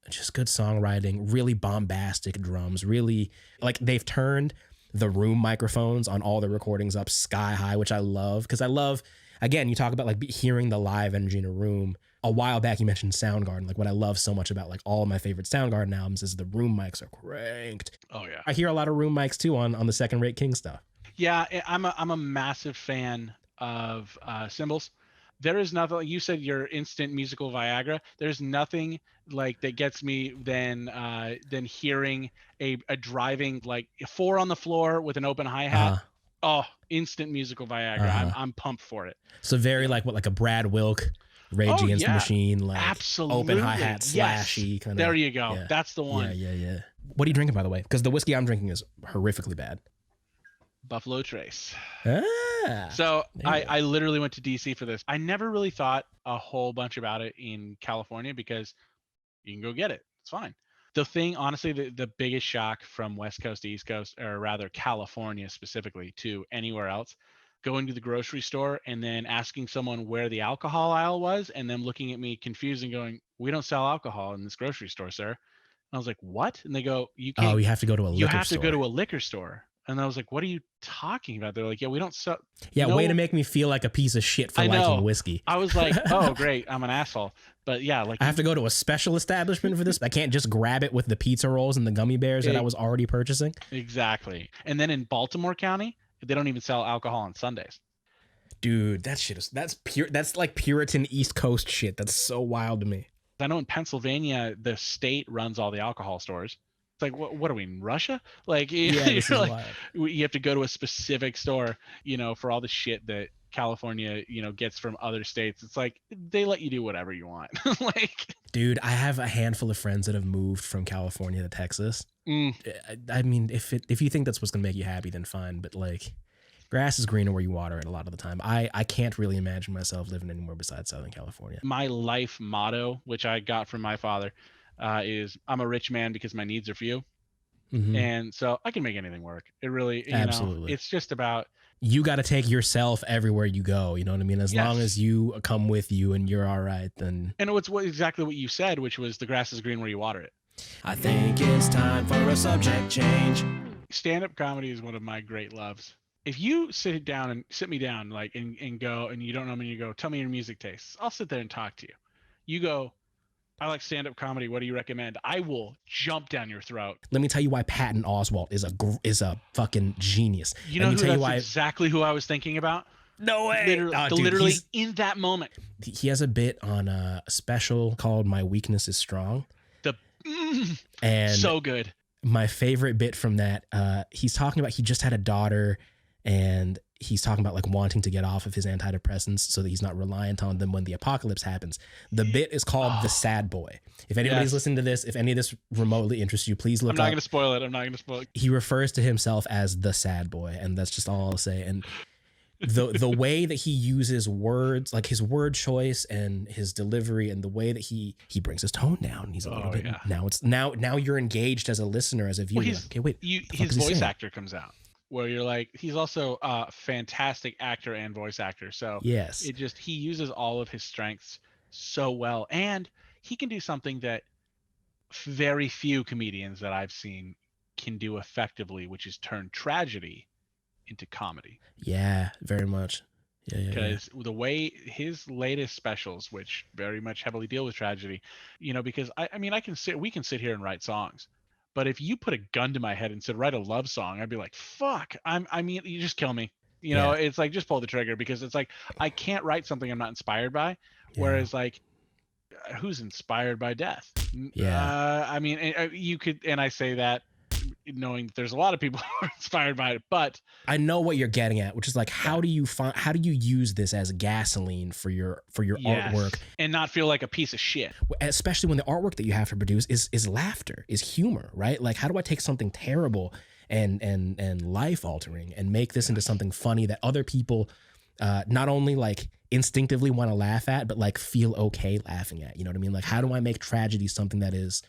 just good songwriting, really bombastic drums, really like they've turned the room microphones on all the recordings up sky high, which I love, because I love, again, you talk about like hearing the live energy in a room. A while back you mentioned Soundgarden. Like what I love so much about like all of my favorite Soundgarden albums is the room mics are cranked. Oh yeah. I hear a lot of room mics too on the Second Rate King stuff. Yeah, I'm a massive fan of cymbals. There is nothing, like you said, your instant musical Viagra. There's nothing like that gets me than hearing a driving like 4 on the floor with an open hi-hat. Oh, instant musical Viagra. I'm pumped for it. So very like what, like a Brad Wilk, Rage Against the Machine, like absolutely open hi-hat slashy kind of. There you go. Yeah. That's the one. Yeah. What are you drinking, by the way? Because the whiskey I'm drinking is horrifically bad. Buffalo Trace. So I literally went to DC for this. I never really thought a whole bunch about it in California because you can go get it. It's fine. The thing, honestly, the biggest shock from West Coast to East Coast, or rather California specifically, to anywhere else, going to the grocery store and then asking someone where the alcohol aisle was and them looking at me confused and going, we don't sell alcohol in this grocery store, sir. And I was like, what? And they go, you can't. Oh, you have to go to a liquor store. You have to go to a liquor store. And I was like, what are you talking about? They're like, yeah, we don't sell. Yeah, way to make me feel like a piece of shit for liking whiskey. I was like, oh, great. I'm an asshole. But yeah, like I have to go to a special establishment for this. I can't just grab it with the pizza rolls and the gummy bears that I was already purchasing. Exactly. And then in Baltimore County, they don't even sell alcohol on Sundays. Dude, that's pure. That's like Puritan East Coast shit. That's so wild to me. I know in Pennsylvania, the state runs all the alcohol stores. It's like, what are we in Russia? Like, this is like, wild. you have to go to a specific store, for all the shit that California, gets from other states. It's like they let you do whatever you want. Like, dude, I have a handful of friends that have moved from California to Texas. I mean, if you think that's what's gonna make you happy, then fine. But like, grass is greener where you water it a lot of the time. I can't really imagine myself living anywhere besides Southern California. My life motto, which I got from my father, is I'm a rich man because my needs are few. Mm-hmm. And so I can make anything work. It really, absolutely. It's just about, you got to take yourself everywhere you go. You know what I mean? As long as you come with you and you're all right, then. And it's exactly what you said, which was the grass is green where you water it. I think it's time for a subject change. Stand-up comedy is one of my great loves. If you sit me down, like, and go, and you don't know me, you go, tell me your music tastes. I'll sit there and talk to you. You go, I like stand-up comedy. What do you recommend? I will jump down your throat. Let me tell you why Patton Oswalt is a fucking genius. You know exactly who I was thinking about? No way. Literally in that moment. He has a bit on a special called My Weakness is Strong. And so good. My favorite bit from that, he's talking about he just had a daughter, and he's talking about like wanting to get off of his antidepressants so that he's not reliant on them when the apocalypse happens. The bit is called The Sad Boy. If anybody's listening to this, if any of this remotely interests you, please look up. I'm not going to spoil it. He refers to himself as the sad boy, and that's just all I'll say. And the way that he uses words, like his word choice and his delivery, and the way that he brings his tone down. He's a little bit now you're engaged as a listener, as a viewer. Well, okay, wait. His voice actor comes out. Where you're like, he's also a fantastic actor and voice actor. So yes, he uses all of his strengths so well. And he can do something that very few comedians that I've seen can do effectively, which is turn tragedy into comedy. Yeah, very much. Yeah. Because the way his latest specials, which very much heavily deal with tragedy, because we can sit here and write songs. But if you put a gun to my head and said, write a love song, I'd be like, fuck, you just kill me. It's like, just pull the trigger, because it's like, I can't write something I'm not inspired by. Yeah. Whereas like, who's inspired by death? Yeah. You could, and I say that knowing that there's a lot of people who are inspired by it, but I know what you're getting at, which is like, how do you use this as gasoline for your artwork and not feel like a piece of shit, especially when the artwork that you have to produce is laughter, is humor, right? Like, how do I take something terrible and life altering and make this into something funny that other people not only like instinctively want to laugh at, but like feel okay laughing at? You know what I mean? Like, how do I make tragedy something that is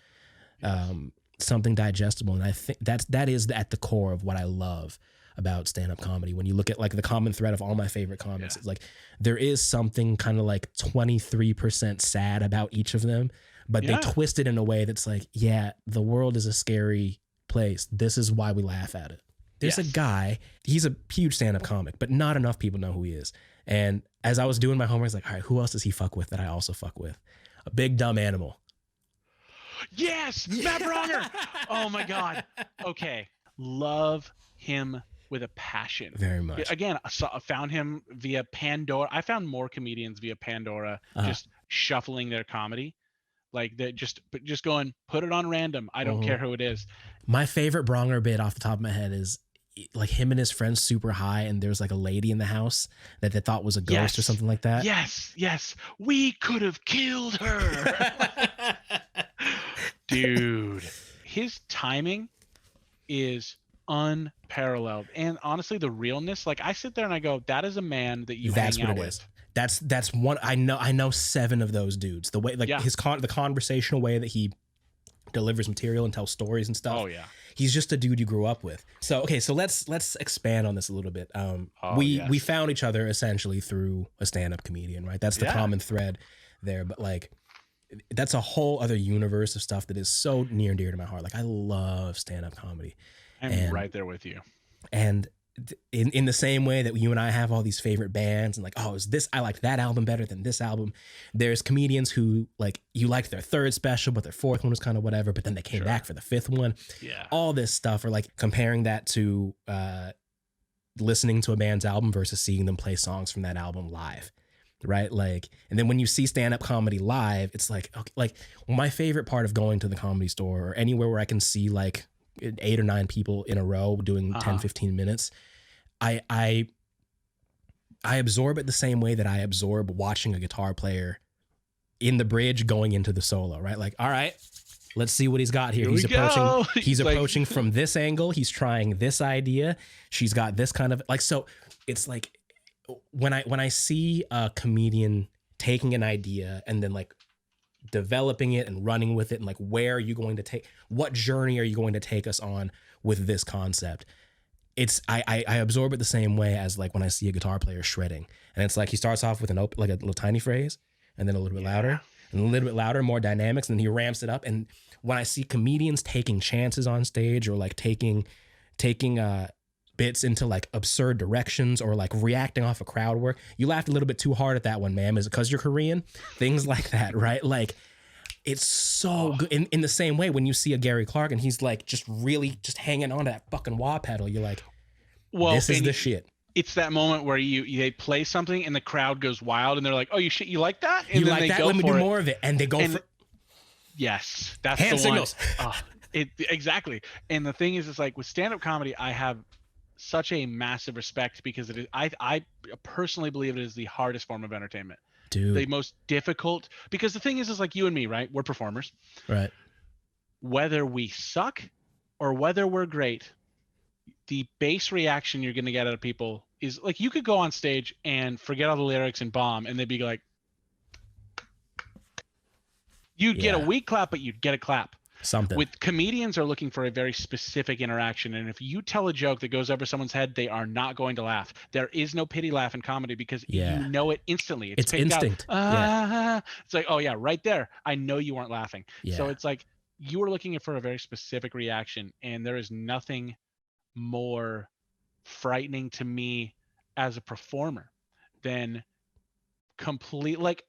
something digestible? And I think that is at the core of what I love about stand-up comedy. When you look at like the common thread of all my favorite comics, it's like there is something kind of like 23% sad about each of them, but they twist it in a way that's like, the world is a scary place. This is why we laugh at it. There's a guy, he's a huge stand-up comic, but not enough people know who he is. And as I was doing my homework, I was like, all right, who else does he fuck with that I also fuck with? A big dumb animal. Yes, Matt Bronger. Oh my God. Okay. Love him with a passion. Very much. Again, I found him via Pandora. I found more comedians via Pandora just shuffling their comedy. Like that, just going, put it on random. I don't care who it is. My favorite Bronger bit off the top of my head is like him and his friends super high, and there's like a lady in the house that they thought was a ghost or something like that. Yes. We could have killed her. Dude, his timing is unparalleled. And honestly, the realness, like I sit there and I go, that is a man that you hang out with. That's one. I know 7 of those dudes. The way, like the conversational way that he delivers material and tells stories and stuff. Oh yeah. He's just a dude you grew up with. So let's expand on this a little bit. We found each other essentially through a stand-up comedian, right? That's the common thread there. But like, that's a whole other universe of stuff that is so near and dear to my heart. Like, I love stand-up comedy. I'm right there with you. And in the same way that you and I have all these favorite bands and like, oh, I liked that album better than this album. There's comedians who like you liked their third special, but their fourth one was kind of whatever, but then they came back for the fifth one. Yeah. All this stuff, or like comparing that to listening to a band's album versus seeing them play songs from that album live. Right. Like, and then when you see stand-up comedy live, it's like, okay, like my favorite part of going to the Comedy Store or anywhere where I can see like 8 or 9 people in a row doing 10, 15 minutes. I absorb it the same way that I absorb watching a guitar player in the bridge going into the solo, right? Like, all right, let's see what he's got here. He's approaching, he's like, approaching from this angle. He's trying this idea. She's got this kind of like, so it's like, when I see a comedian taking an idea and then like developing it and running with it and like where are you going to take, what journey are you going to take us on with this concept? It's I absorb it the same way as like when I see a guitar player shredding, and it's like he starts off with like a little tiny phrase and then a little bit louder and a little bit louder, more dynamics, and then he ramps it up. And when I see comedians taking chances on stage or like taking bits into like absurd directions or like reacting off of crowd work. You laughed a little bit too hard at that one, ma'am. Is it because you're Korean? Things like that, right? Like it's so good. In the same way, when you see a Gary Clark and he's like just really just hanging on to that fucking wah pedal, you're like, well, this is the shit. It's that moment where they play something and the crowd goes wild and they're like, oh, you like that? And you then like that? Let me do more of it. And they go for yes, that's hand the signals. One. Exactly. And the thing is, it's like with stand-up comedy, I have such a massive respect because it is. I personally believe it is the hardest form of entertainment. Dude. The most difficult, because the thing is like you and me, right? We're performers. Right. Whether we suck or whether we're great, the base reaction you're going to get out of people is like you could go on stage and forget all the lyrics and bomb, and they'd be like, you'd get a weak clap, but you'd get a clap. Something. With comedians are looking for a very specific interaction, and if you tell a joke that goes over someone's head, they are not going to laugh. There is no pity laugh in comedy because you know it instantly. It's instinct. It's like, oh yeah, right there. I know you weren't laughing. Yeah. So it's like you are looking for a very specific reaction, and there is nothing more frightening to me as a performer than complete, like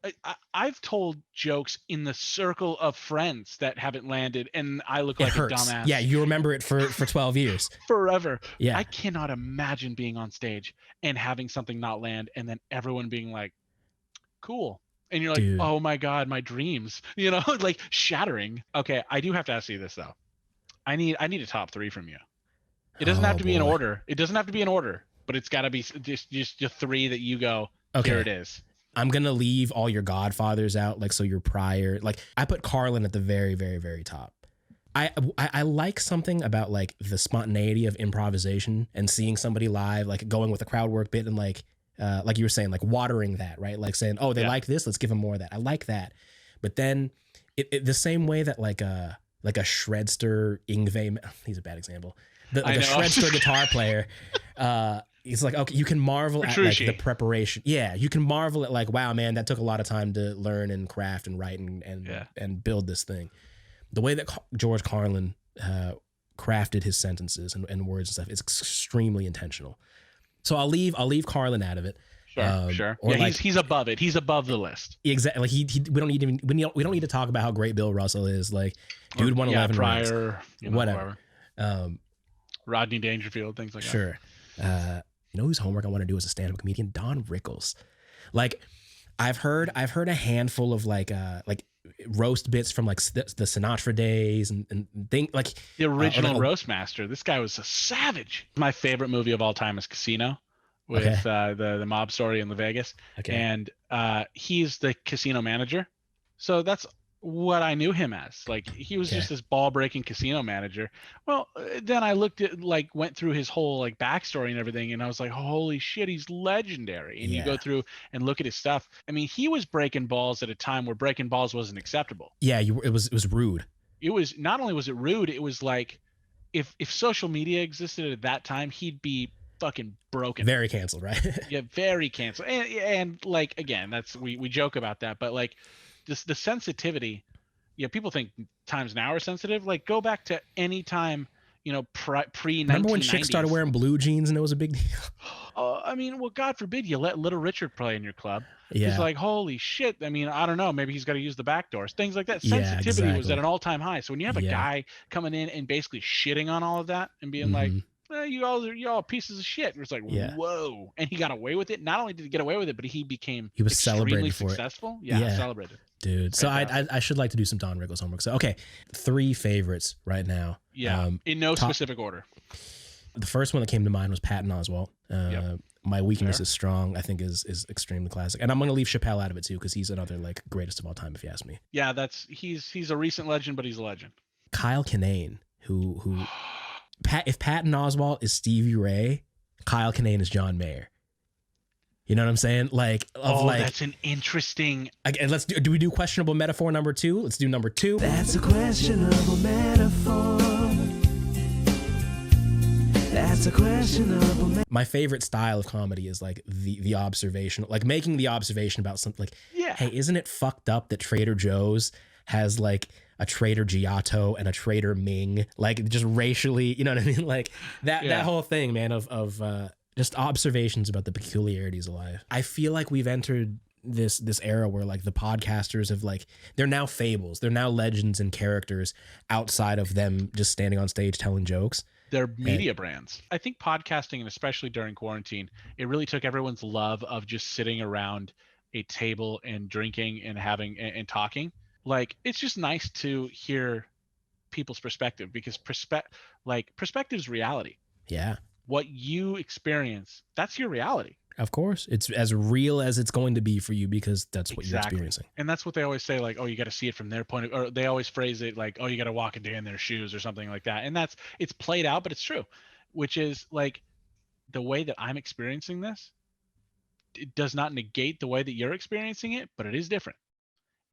I've told jokes in the circle of friends that haven't landed and I look like a dumbass. Yeah, you remember it for 12 years. Forever. Yeah. I cannot imagine being on stage and having something not land and then everyone being like, cool. And you're like, dude, oh my God, my dreams, like shattering. Okay, I do have to ask you this though. I need a top 3 from you. It doesn't have to be in order. It doesn't have to be in order, but it's got to be just 3 that you go, okay, here it is. I'm going to leave all your Godfathers out. Like, so your Pryor, like I put Carlin at the very, very, very top. I like something about like the spontaneity of improvisation and seeing somebody live, like going with a crowd work bit and like you were saying, like watering that, right? Like saying, oh, they like this, let's give them more of that. I like that. But then the same way that like a Shredster Yngwie, he's a bad example. The Shredster guitar player, it's like, okay, you can marvel at like the preparation. Yeah, you can marvel at like, wow, man, that took a lot of time to learn and craft and write and build this thing. The way that George Carlin crafted his sentences and words and stuff is extremely intentional. So I'll leave Carlin out of it. Sure. Or yeah, he's above it. He's above the list. Exactly. Like we don't need to talk about how great Bill Russell is. Like, dude won 11 Pryor, whatever. Rodney Dangerfield, things like that. Sure. You know whose homework I want to do as a stand-up comedian? Don Rickles. Like, I've heard a handful of like roast bits from like the Sinatra days and thing like the original roast master. This guy was a savage. My favorite movie of all time is Casino with the mob story in Las Vegas. Okay. And he's the casino manager. So that's what I knew him as. Like, he was just this ball-breaking casino manager. Well, then I went through his whole like backstory and everything, and I was like, holy shit, he's legendary. And you go through and look at his stuff. I mean, he was breaking balls at a time where breaking balls wasn't acceptable. Yeah, it was rude. It was, not only was it rude, it was like, if social media existed at that time, he'd be fucking broken. Very canceled, right? Yeah, very canceled. And like, again, that's we joke about that, but like, just the sensitivity, people think times now are sensitive. Like, go back to any time pre-1990s. Remember when chicks started wearing blue jeans and it was a big deal? I mean, well, God forbid you let Little Richard play in your club. Yeah. He's like, holy shit. I mean, I don't know. Maybe he's got to use the back doors. Things like that. Yeah, Sensitivity was exactly. at an all-time high. So when you have a guy coming in and basically shitting on all of that and being like, you all pieces of shit. It's like, whoa. And he got away with it. Not only did he get away with it, but he was extremely celebrated for successful. it. Yeah, celebrated. Dude. So I should like to do some Don Rickles homework. So, okay. 3 favorites right now. Yeah. In no specific order. The first one that came to mind was Patton Oswalt. My Weakness is Strong, I think is extremely classic. And I'm going to leave Chappelle out of it too, because he's another like greatest of all time, if you ask me. Yeah, he's a recent legend, but he's a legend. Kyle Kinane, who if Patton Oswalt is Stevie Ray, Kyle Kinane is John Mayer. You know what I'm saying? That's an interesting. Again, do we do questionable metaphor number 2? Let's do number 2. That's a questionable metaphor. That's a questionable. My favorite style of comedy is like the observational, like making the observation about something like, hey, isn't it fucked up that Trader Joe's has like a Trader Giotto and a Trader Ming, like just racially, you know what I mean? Like that whole thing, man, of just observations about the peculiarities of life. I feel like we've entered this era where like the podcasters have like, they're now fables, they're now legends and characters outside of them just standing on stage telling jokes. They're media brands. I think podcasting, and especially during quarantine, it really took everyone's love of just sitting around a table and drinking and having and talking. Like, it's just nice to hear people's perspective, because perspective is reality. Yeah. What you experience, that's your reality. Of course. It's as real as it's going to be for you, because that's what you're experiencing. And that's what they always say, like, oh, you got to see it from their point of, or they always phrase it like, oh, you got to walk a day in their shoes or something like that. And it's played out, but it's true, which is like the way that I'm experiencing this, it does not negate the way that you're experiencing it, but it is different.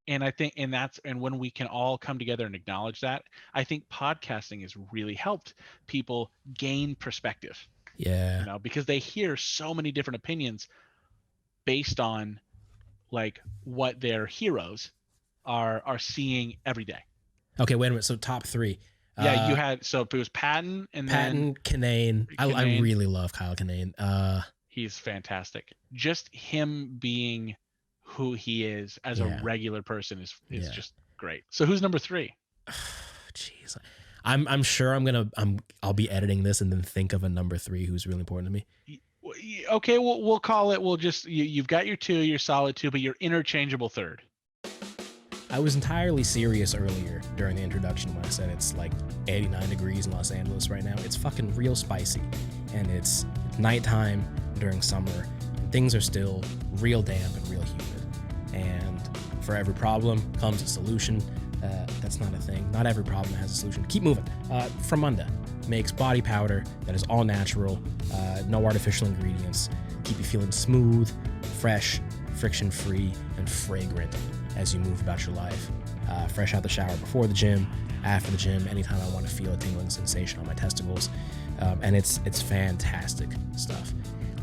And I think, and when we can all come together and acknowledge that, I think podcasting has really helped people gain perspective. Yeah. Because they hear so many different opinions based on like what their heroes are seeing every day. Okay, wait a minute. So top 3. Yeah, you had, so it was Patton and then Kinane. I really love Kyle Kinane. He's fantastic. Just him being who he is as a regular person is just great. So who's number 3? Jeez. I'm sure I'll be editing this and then think of a number 3 who's really important to me. Okay, we'll call it. We'll just you've got your 2, your solid 2, but your interchangeable 3rd. I was entirely serious earlier during the introduction when I said it's like 89 degrees in Los Angeles right now. It's fucking real spicy, and it's nighttime during summer, and things are still real damp and real humid. And for every problem comes a solution. That's not a thing. Not every problem has a solution. Keep moving. Fremunda makes body powder that is all natural, no artificial ingredients. Keep you feeling smooth, fresh, friction-free, and fragrant as you move about your life. Fresh out the shower before the gym, after the gym, anytime I want to feel a tingling sensation on my testicles. And it's fantastic stuff.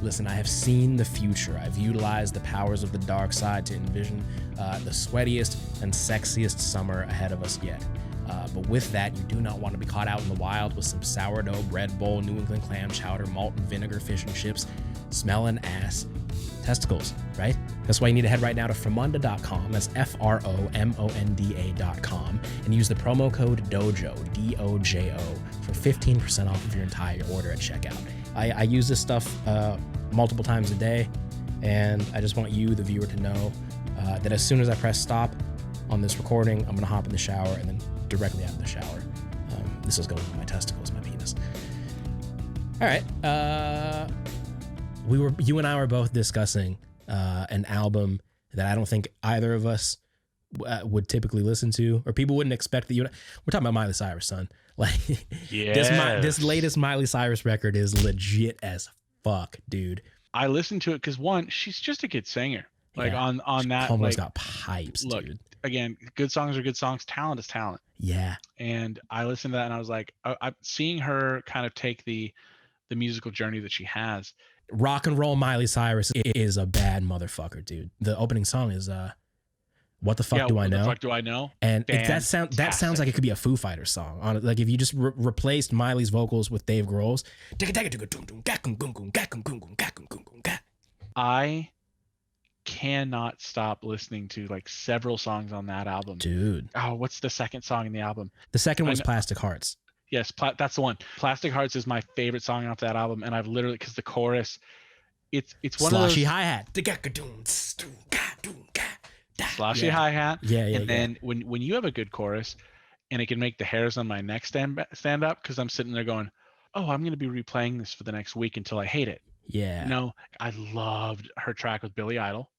Listen, I have seen the future. I've utilized the powers of the dark side to envision the sweatiest and sexiest summer ahead of us yet. But with that, you do not want to be caught out in the wild with some sourdough, bread bowl, New England clam chowder, malt and vinegar, fish and chips, smelling ass testicles, right? That's why you need to head right now to Fremunda.com. That's FROMONDA.com, and use the promo code DOJO, DOJO, for 15% off of your entire order at checkout. I use this stuff multiple times a day, and I just want you, the viewer, to know that as soon as I press stop on this recording, I'm going to hop in the shower, and then directly out of the shower, this is going with my testicles, my penis. All right. You and I were both discussing an album that I don't think either of us would typically listen to, or people wouldn't expect that we're talking about Miley Cyrus, son. Like, this latest Miley Cyrus record is legit as fuck, dude. I listened to it because, one, she's just a good singer. Like, on that, almost like, got pipes, look, dude. Again, good songs are good songs. Talent is talent. Yeah. And I listened to that, and I was like, I'm seeing her kind of take the musical journey that she has. Rock and roll Miley Cyrus is a bad motherfucker, dude. The opening song is What the fuck do I know? What the fuck do I know? And that sounds like it could be a Foo Fighters song. Like if you just replaced Miley's vocals with Dave Grohl's. I cannot stop listening to like several songs on that album. Dude. Oh, what's the second song in the album? The second was Plastic Hearts. Yes, that's the one. Plastic Hearts is my favorite song off that album, and I've literally, because the chorus, it's one sloshy of those hi-hat. sloshy hi-hat. Yeah. And then when you have a good chorus, and it can make the hairs on my neck stand up, because I'm sitting there going, oh, I'm going to be replaying this for the next week until I hate it. Yeah. You know, I loved her track with Billy Idol.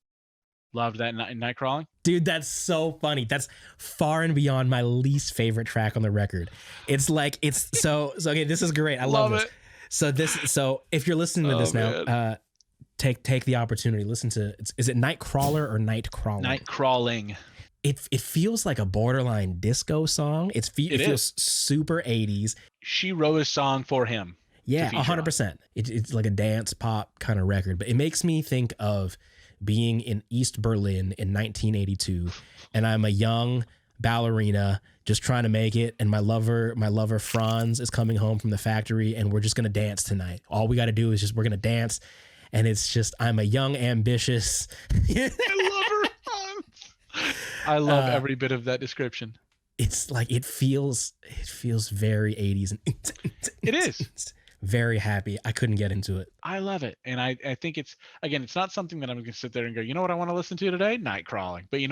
Loved that night crawling. Dude, that's so funny. That's far and beyond my least favorite track on the record. It's like so okay, this is great. I love this. So if you're listening to this now, take the opportunity, listen to is it Night Crawler or Night Crawling? Night Crawling. It feels like a borderline disco song. It feels super 80s. She wrote a song for him. Yeah, 100%. It's like a dance pop kind of record, but it makes me think of being in East Berlin in 1982, and I'm a young ballerina just trying to make it, and my lover Franz is coming home from the factory, and we're just gonna dance tonight. All we got to do is we're gonna dance, and it's just I'm a young ambitious. I love her, Franz. I love every bit of that description. It's like it feels very 80s, and it is. Very happy. I couldn't get into it. I love it. And I think it's not something that I'm going to sit there and go, you know what I want to listen to today? Night Crawling. But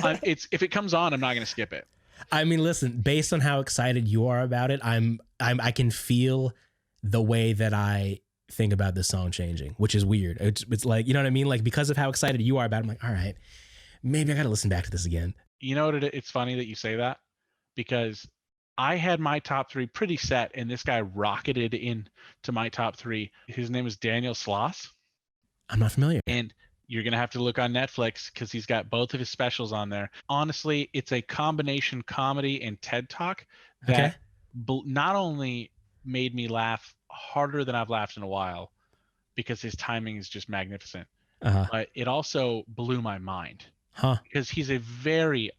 like if it comes on, I'm not going to skip it. I mean, listen, based on how excited you are about it, I can feel the way that I think about this song changing, which is weird. It's like, you know what I mean? Like because of how excited you are about it, I'm like, all right, maybe I got to listen back to this again. You know what? It's funny that you say that, because I had my top 3 pretty set, and this guy rocketed into my top 3. His name is Daniel Sloss. I'm not familiar. And you're going to have to look on Netflix because he's got both of his specials on there. Honestly, it's a combination comedy and TED Talk that not only made me laugh harder than I've laughed in a while, because his timing is just magnificent, but it also blew my mind. Because he's a very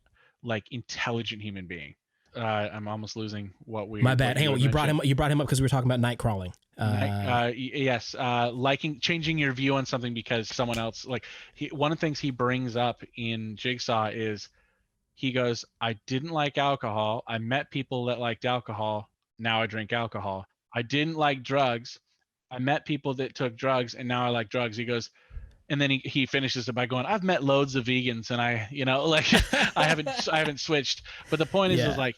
intelligent human being. I'm almost losing what we. My bad. Hang on, you brought him up because we were talking about night crawling. Yes, changing your view on something because someone else one of the things he brings up in Jigsaw is he goes, I didn't like alcohol. I met people that liked alcohol. Now I drink alcohol. I didn't like drugs. I met people that took drugs, and now I like drugs. He goes. And then he finishes it by going, I've met loads of vegans, and I haven't switched. But the point is like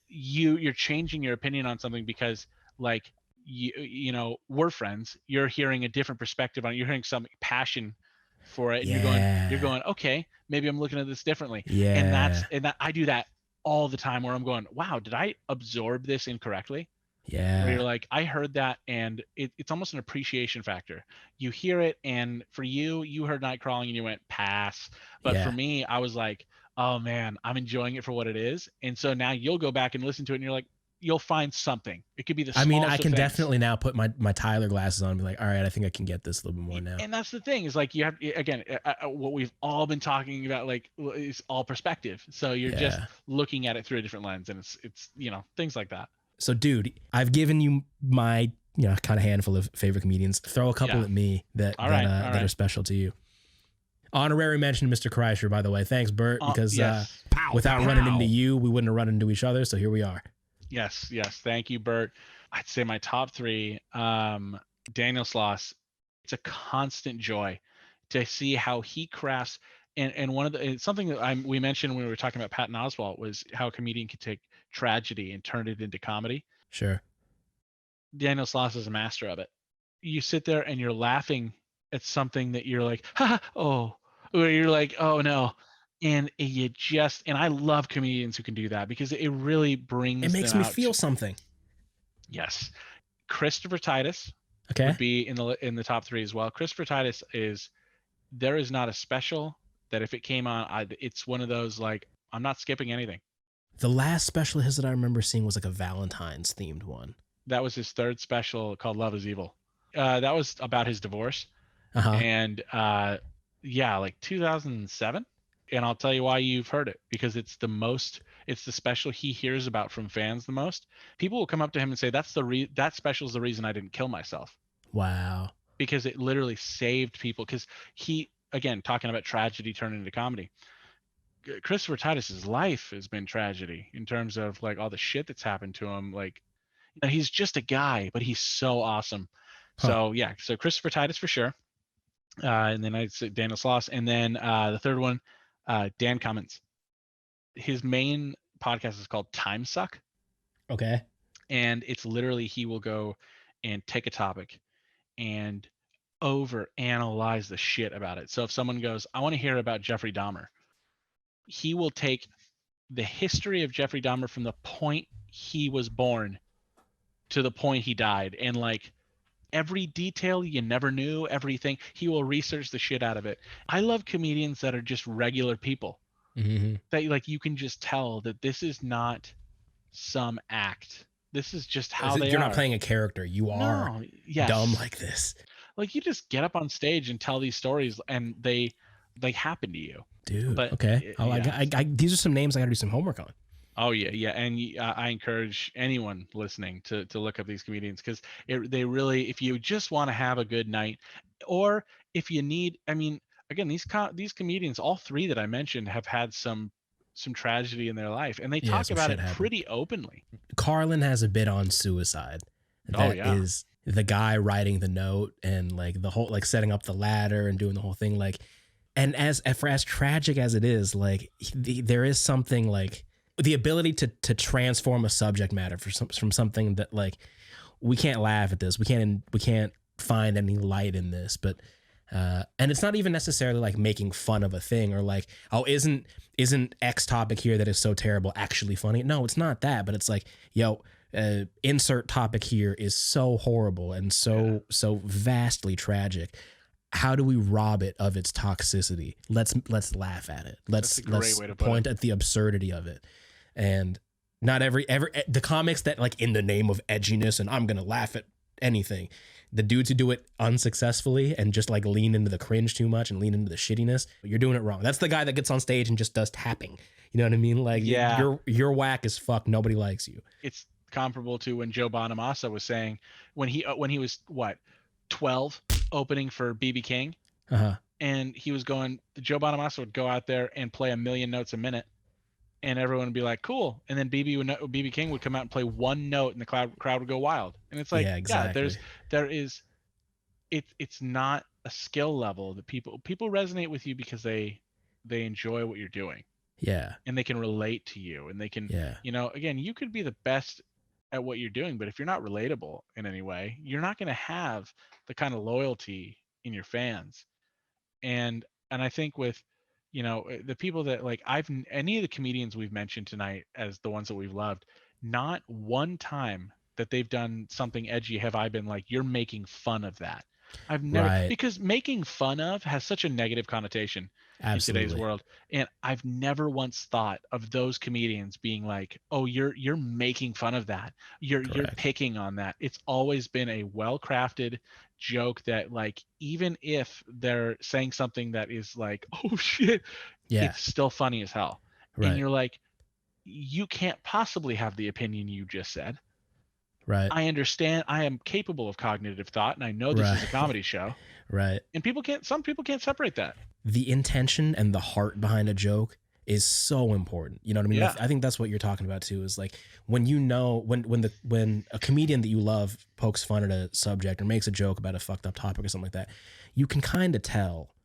you're changing your opinion on something because we're friends. You're hearing a different perspective on it. You're hearing some passion for it. And you're going, okay, maybe I'm looking at this differently. Yeah. And I do that all the time where I'm going, wow, did I absorb this incorrectly? Yeah. Where you're like, I heard that, and it's almost an appreciation factor. You hear it, and for you heard Night Crawling and you went pass. But for me, I was like, oh man, I'm enjoying it for what it is. And so now you'll go back and listen to it, and you're like, you'll find something. It could be the smallest I can of things. Definitely now put my Tyler glasses on and be like, all right, I think I can get this a little bit more now. And that's the thing is like you have, again, what we've all been talking about is all perspective. So you're just looking at it through a different lens, and it's things like that. So, dude, I've given you my kind of handful of favorite comedians. Throw a couple at me that are special to you. Honorary mention to Mr. Kriescher, by the way. Thanks, Bert, because without running into you, we wouldn't have run into each other. So here we are. Yes. Thank you, Bert. I'd say my top 3, Daniel Sloss. It's a constant joy to see how he crafts. And one of something that we mentioned when we were talking about Patton Oswalt was how a comedian could take tragedy and turn it into comedy. Sure. Daniel Sloss is a master of it. You sit there and you're laughing at something that you're like, or you're like, oh no. And I love comedians who can do that because it really brings it makes me feel something. Yes. Christopher Titus would be in the top 3 as well. Christopher Titus there is not a special that if it came on, it's one of those like, I'm not skipping anything. The last special of his that I remember seeing was like a Valentine's themed one. That was his 3rd special called Love is Evil. That was about his divorce. And 2007. And I'll tell you why you've heard it, because it's the special he hears about from fans the most. People will come up to him and say, that special is the reason I didn't kill myself. Wow. Because it literally saved people. Because he, again, talking about tragedy turning into comedy, Christopher Titus's life has been tragedy in terms of like all the shit that's happened to him. Like, you know, he's just a guy, but he's so awesome. So yeah, so Christopher Titus for sure. And then I'd say Daniel Sloss. And then the third one, Dan Cummins. His main podcast is called Time Suck. Okay. And it's literally, he will go and take a topic and over analyze the shit about it. So if someone goes, I want to hear about Jeffrey Dahmer, he will take the history of Jeffrey Dahmer from the point he was born to the point he died, and like every detail you never knew, everything, he will research the shit out of it. I love comedians that are just regular people. Mm-hmm. That like you can just tell that this is not some act. This is just how they are. You're not playing a character. You are dumb like this. Like you just get up on stage and tell these stories, and they happen to you. Dude, but, okay. These are some names I got to do some homework on. Oh yeah, and I encourage anyone listening to look up these comedians, because they really, if you just want to have a good night, or if you need, I mean, again, these comedians, all three that I mentioned, have had some tragedy in their life, and they talk about it pretty openly. Carlin has a bit on suicide. That is the guy writing the note, and like the whole, like setting up the ladder and doing the whole thing, like. And as tragic as it is, like there is something like the ability to transform a subject matter from something that like we can't laugh at this, we can't find any light in this, but and it's not even necessarily like making fun of a thing or like, oh, isn't X topic here that is so terrible actually funny? No, it's not that, but it's like, yo, insert topic here is so horrible and so vastly tragic. How do we rob it of its toxicity? Let's laugh at it. Let's point at the absurdity of it. And not the comics that like in the name of edginess and I'm gonna laugh at anything, the dudes who do it unsuccessfully and just like lean into the cringe too much and lean into the shittiness, you're doing it wrong. That's the guy that gets on stage and just does tapping. You know what I mean? Like you're whack as fuck. Nobody likes you. It's comparable to when Joe Bonamassa was saying when he was what, 12, opening for BB King, and he was going, Joe Bonamassa would go out there and play 1,000,000 notes a minute, and everyone would be like, cool, and then BB King would come out and play one note, and the crowd would go wild. And it's like, it's not a skill level that people resonate with you because they enjoy what you're doing, and they can relate to you, and they can, you know, again, you could be the best at what you're doing, but if you're not relatable in any way, you're not going to have the kind of loyalty in your fans. And I think with, you know, the people that like any of the comedians we've mentioned tonight as the ones that we've loved, not one time that they've done something edgy have I been like, you're making fun of that. I've never, because making fun of has such a negative connotation in today's world, and I've never once thought of those comedians being like, oh, you're making fun of that, you're picking on that. It's always been a well-crafted joke that, like, even if they're saying something that is like, oh shit, it's still funny as hell. And you're like, you can't possibly have the opinion you just said. I understand. I am capable of cognitive thought, and I know this is a comedy show. And some people can't separate that. The intention and the heart behind a joke is so important. You know what I mean? I think that's what you're talking about too, is like when you know, when a comedian that you love pokes fun at a subject or makes a joke about a fucked up topic or something like that, you can kind of tell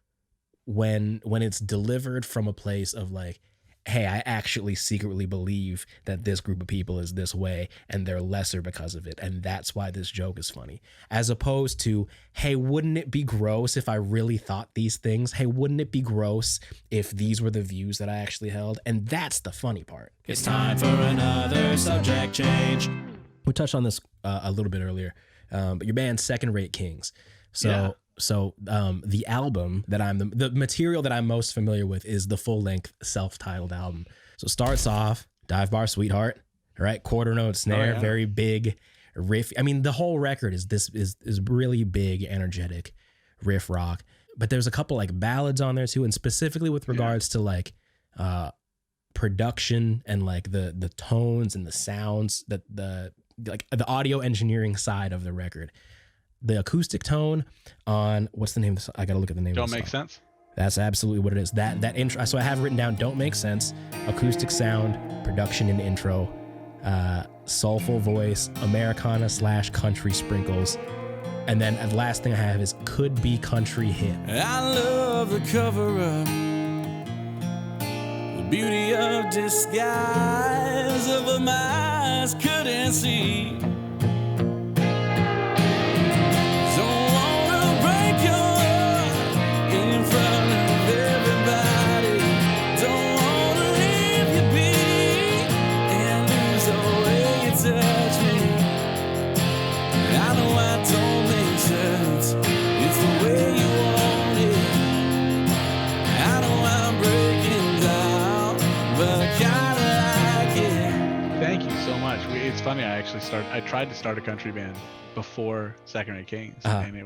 when it's delivered from a place of like, hey, I actually secretly believe that this group of people is this way and they're lesser because of it, and that's why this joke is funny. As opposed to, hey, wouldn't it be gross if I really thought these things? Hey, wouldn't it be gross if these were the views that I actually held? And that's the funny part. It's time for another subject change. We touched on this a little bit earlier, but your band's Second Rate Kings. So the album that the material that I'm most familiar with is the full-length self-titled album. So it starts off, Dive Bar Sweetheart, right? Quarter note snare, very big riff. I mean, the whole record is really big, energetic riff rock. but there's a couple like ballads on there too, and specifically with regards to like production and like the tones and the sounds, that the audio engineering side of the record. The acoustic tone on what's the name of the song? I gotta look at the name. Don't of the Make song. Sense. That's absolutely what it is. That intro. So I have written down Don't Make Sense, acoustic sound, production and intro, soulful voice, Americana / country sprinkles. And then the last thing I have is Could Be Country Hit. I love the cover up, the beauty of disguise of what my eyes couldn't see. Don't wanna break your heart in front of everybody. Don't wanna leave you be and lose the way you touch me. I know I don't make sense. It's the way you want it. I know I'm breaking down, but I kinda like it. Thank you so much. It's funny. I tried to start a country band before Second Rate Kings, and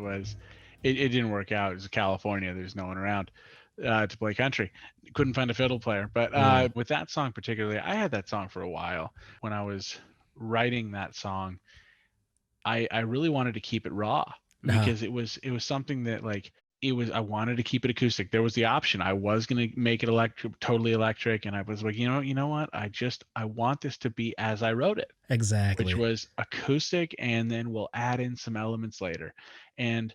it didn't work out. It was California. There's no one around to play country. Couldn't find a fiddle player. But with that song particularly, I had that song for a while. When I was writing that song, I really wanted to keep it raw because it was something that like I wanted to keep it acoustic. There was the option. I was going to make it totally electric. And I was like, you know what? I want this to be as I wrote it. Exactly. Which was acoustic. And then we'll add in some elements later. And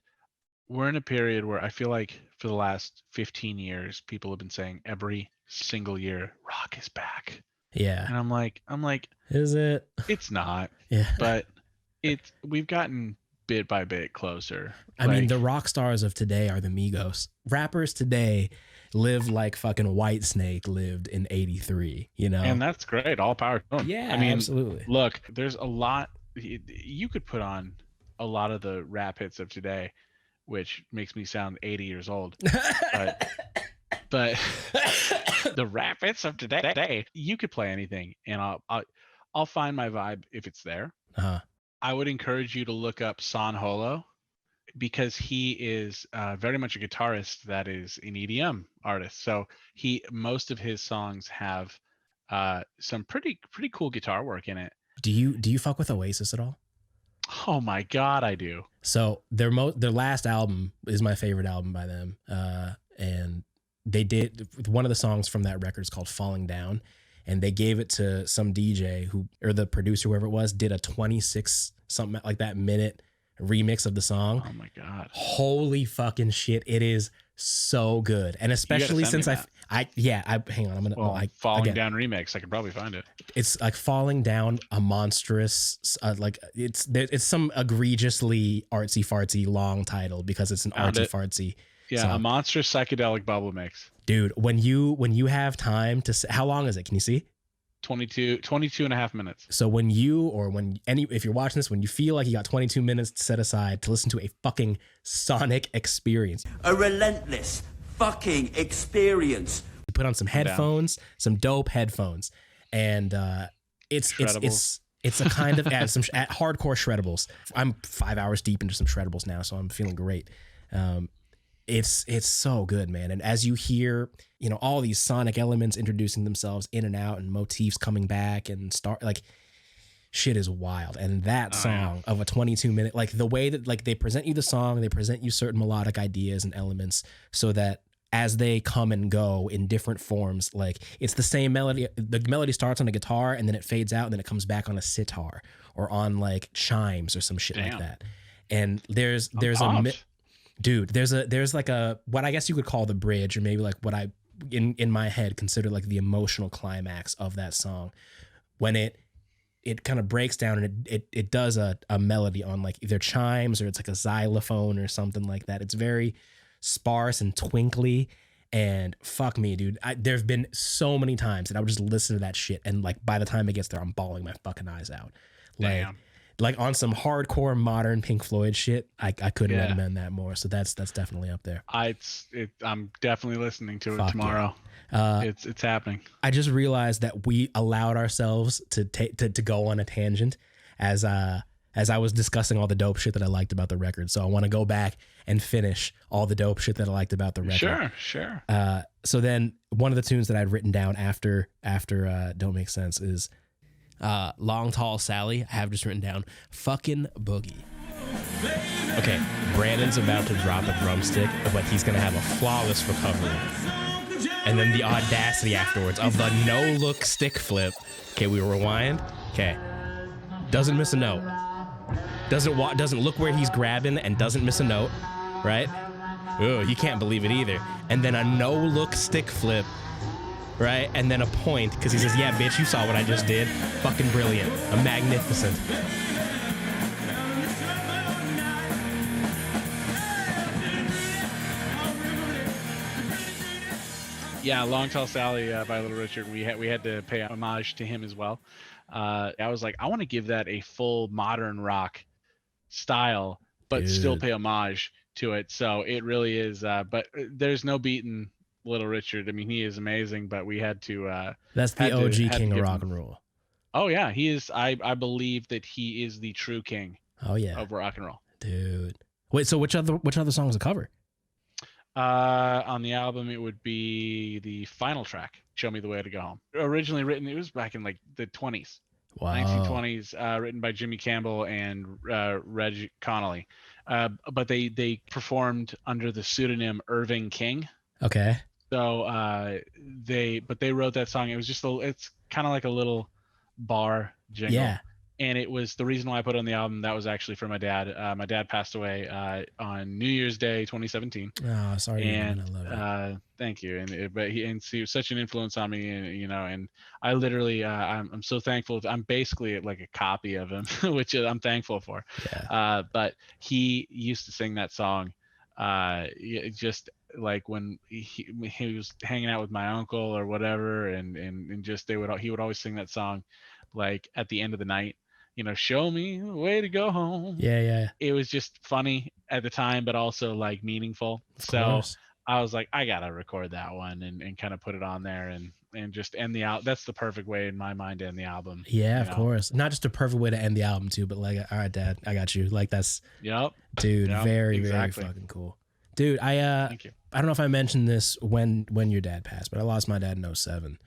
we're in a period where I feel like for the last 15 years, people have been saying every single year, rock is back. Yeah. And I'm like, is it? It's not. Yeah. But we've gotten bit by bit closer. I mean, the rock stars of today are the Migos. Rappers today live like fucking Whitesnake lived in '83, you know? And that's great. All power to them. Yeah, I mean, absolutely. Look, there's a lot. You could put on a lot of the rap hits of today, which makes me sound 80 years old. But the rap hits of today, you could play anything, and I'll find my vibe if it's there. Uh-huh. I would encourage you to look up San Holo, because he is very much a guitarist that is an EDM artist. So most of his songs have some pretty cool guitar work in it. Do you fuck with Oasis at all? Oh my God, I do. So their last album is my favorite album by them, and they did one of the songs from that record is called "Falling Down." And they gave it to some DJ or the producer, whoever it was, did a 26 something like that minute remix of the song. Oh my God. Holy fucking shit. It is so good. And especially since hang on, I'm going to Falling Down remix. I could probably find it. It's like Falling Down, a monstrous, like it's some egregiously artsy fartsy long title because it's an artsy fartsy. Yeah. song. A monstrous psychedelic bubble mix. Dude, when you have time to, how long is it? Can you see? 22 and a half minutes. So if you're watching this, when you feel like you got 22 minutes set aside to listen to a fucking sonic experience, a relentless fucking experience. You put on some headphones, some dope headphones, and it's a kind of some hardcore shreddables. I'm 5 hours deep into some shreddables now, so I'm feeling great. It's so good, man. And as you hear, all these sonic elements introducing themselves in and out and motifs coming back and shit is wild. And that song of a 22-minute, like the way that like they present you the song, they present you certain melodic ideas and elements so that as they come and go in different forms, like it's the same melody. The melody starts on a guitar and then it fades out and then it comes back on a sitar or on like chimes or some shit like that. And there's like a what I guess you could call the bridge, or maybe like what I in my head consider like the emotional climax of that song, when it kind of breaks down and it does a melody on like either chimes or it's like a xylophone or something like that. It's very sparse and twinkly, and fuck me, dude. There've been so many times that I would just listen to that shit, and like by the time it gets there, I'm bawling my fucking eyes out. Like on some hardcore modern Pink Floyd shit, I couldn't recommend that more. So that's definitely up there. I'm definitely listening to it tomorrow. Yeah. It's happening. I just realized that we allowed ourselves to go on a tangent as as I was discussing all the dope shit that I liked about the record. So I want to go back and finish all the dope shit that I liked about the record. Sure. So then one of the tunes that I'd written down after Don't Make Sense is Long Tall Sally. I have just written down Fucking Boogie. Okay, Brandon's about to drop a drumstick, but he's going to have a flawless recovery. And then the audacity afterwards of the no-look stick flip. Okay, we rewind. Okay. Doesn't miss a note. Doesn't look where he's grabbing and doesn't miss a note, right? Oh, you can't believe it either. And then a no-look stick flip, right? And then a point, because he says, yeah, bitch, you saw what I just did. Fucking brilliant. A magnificent. Yeah, Long Tall Sally by Little Richard. We had to pay homage to him as well. I was like, I want to give that a full modern rock style, but still pay homage to it. So it really is. But there's no beating Little Richard. I mean, he is amazing. But we had to. That's the OG king of rock and roll. Oh yeah, he is. I believe that he is the true king. Oh yeah, of rock and roll, dude. Wait, so which other songs to cover? On the album, it would be the final track, Show Me the Way to Go Home. Originally written, it was back in like the 20s. Wow. 1920s, written by Jimmy Campbell and Reg Connolly. But they performed under the pseudonym Irving King. Okay. So they wrote that song. It was just it's kind of like a little bar jingle. Yeah. And it was the reason why I put it on the album. That was actually for my dad. My dad passed away on New Year's Day, 2017. Oh, sorry. And I love it. Thank you. But he was such an influence on me, and I literally, I'm so thankful. I'm basically like a copy of him, which I'm thankful for. Yeah. But he used to sing that song, just like when he was hanging out with my uncle or whatever, and just he would always sing that song, like at the end of the night. Show me the way to go home. Yeah. It was just funny at the time, but also like meaningful. So I was like, I gotta record that one and kind of put it on there and just end the album. That's the perfect way in my mind to end the album. Yeah, of course. Not just a perfect way to end the album too, but like, all right, Dad, I got you. Like that's dude, very, very fucking cool. Dude, Thank you. I don't know if I mentioned this when your dad passed, but I lost my dad in 2007.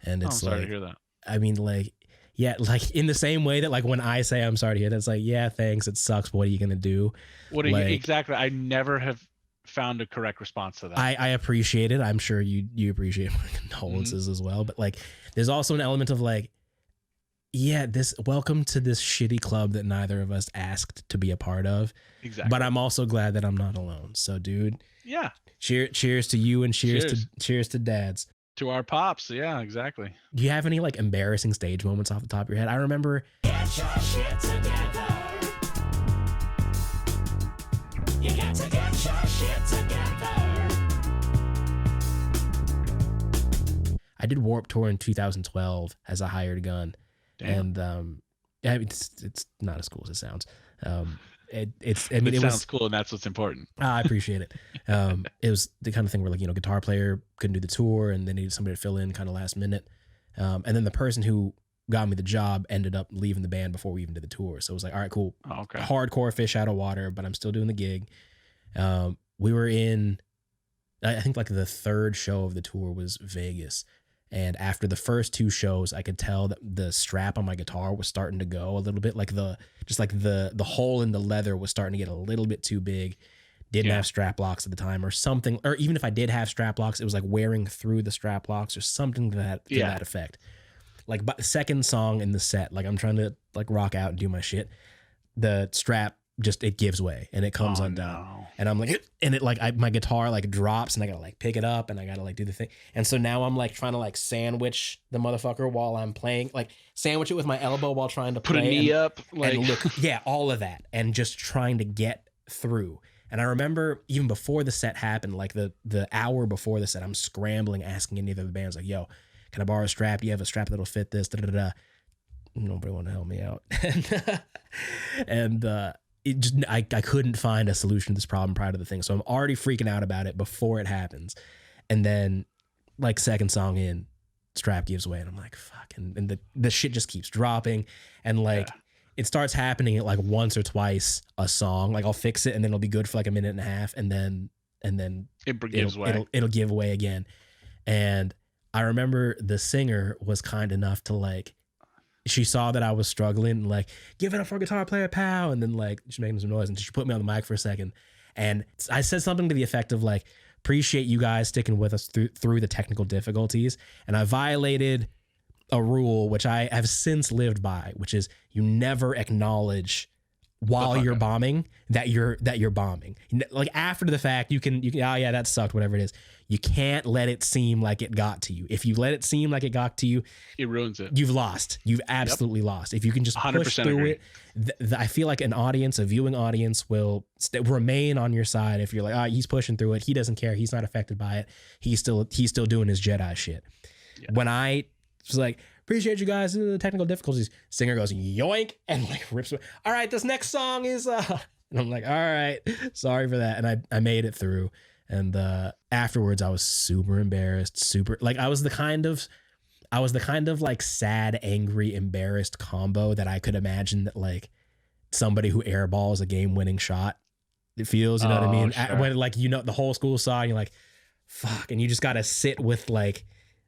And it's I'm sorry to hear that. I mean, like, yeah, like in the same way that like when I say I'm sorry to hear that, it's like, yeah, thanks, it sucks, but what are you gonna do? What are you exactly? I never have found a correct response to that. I appreciate it. I'm sure you appreciate my condolences as well. But like there's also an element of like, yeah, welcome to this shitty club that neither of us asked to be a part of. Exactly. But I'm also glad that I'm not alone. So dude. Yeah. Cheers to you and cheers to dads. To our pops, yeah, exactly. Do you have any like embarrassing stage moments off the top of your head? I remember. Get your shit together. You got to get your shit together. I did Warped Tour in 2012 as a hired gun. Damn. And it's not as cool as it sounds. It sounds cool, and that's what's important. I appreciate it. It was the kind of thing where like, guitar player couldn't do the tour and they needed somebody to fill in kind of last minute. And then the person who got me the job ended up leaving the band before we even did the tour. So it was like, all right, cool. Oh, okay. Hardcore fish out of water, but I'm still doing the gig. We were in, I think like the third show of the tour was Vegas. And after the first two shows, I could tell that the strap on my guitar was starting to go a little bit, like the hole in the leather was starting to get a little bit too big. Didn't have strap locks at the time or something, or even if I did have strap locks, it was like wearing through the strap locks or something to that effect. Like, but the second song in the set, like I'm trying to like rock out and do my shit, the strap it gives way and it comes undone. No. And I'm like, and it like my guitar like drops and I gotta like pick it up and I gotta like do the thing. And so now I'm like trying to like sandwich the motherfucker while I'm playing, like sandwich it with my elbow while trying to put a knee up, like and look, yeah, all of that, and just trying to get through. And I remember even before the set happened, like the hour before the set, I'm scrambling, asking any of the bands like, yo, can I borrow a strap? Do you have a strap that'll fit this? Da da da. Nobody wanted to help me out. and it just I couldn't find a solution to this problem prior to the thing. So I'm already freaking out about it before it happens. And then like second song in, strap gives way and I'm like, fuck. And the shit just keeps dropping. And like it starts happening at like once or twice a song. Like I'll fix it and then it'll be good for like a minute and a half, and then it'll give way again. And I remember the singer was kind enough to like, she saw that I was struggling and like, give it up for a guitar player, pal. And then like, she's making some noise and she put me on the mic for a second. And I said something to the effect of like, appreciate you guys sticking with us through the technical difficulties. And I violated a rule, which I have since lived by, which is you never acknowledge while you're bombing that you're bombing. Like after the fact, you can, oh yeah, that sucked, whatever it is. You can't let it seem like it got to you. If you let it seem like it got to you, it ruins it. You've lost. You've absolutely lost. If you can just push through agree. it, I feel like an audience, a viewing audience, will remain on your side. If you're like, he's pushing through it, he doesn't care, he's not affected by it, he's still doing his Jedi shit. Yeah. When I was like, appreciate you guys, the technical difficulties, singer goes yoink and like rips away. All right, this next song is and I'm like, all right, sorry for that. And I made it through. And afterwards I was super embarrassed, I was the kind of like sad, angry, embarrassed combo that I could imagine that like somebody who airballs a game-winning shot, it feels, you know what I mean? Sure. When like, you know, the whole school saw and you're like, fuck, and you just got to sit with like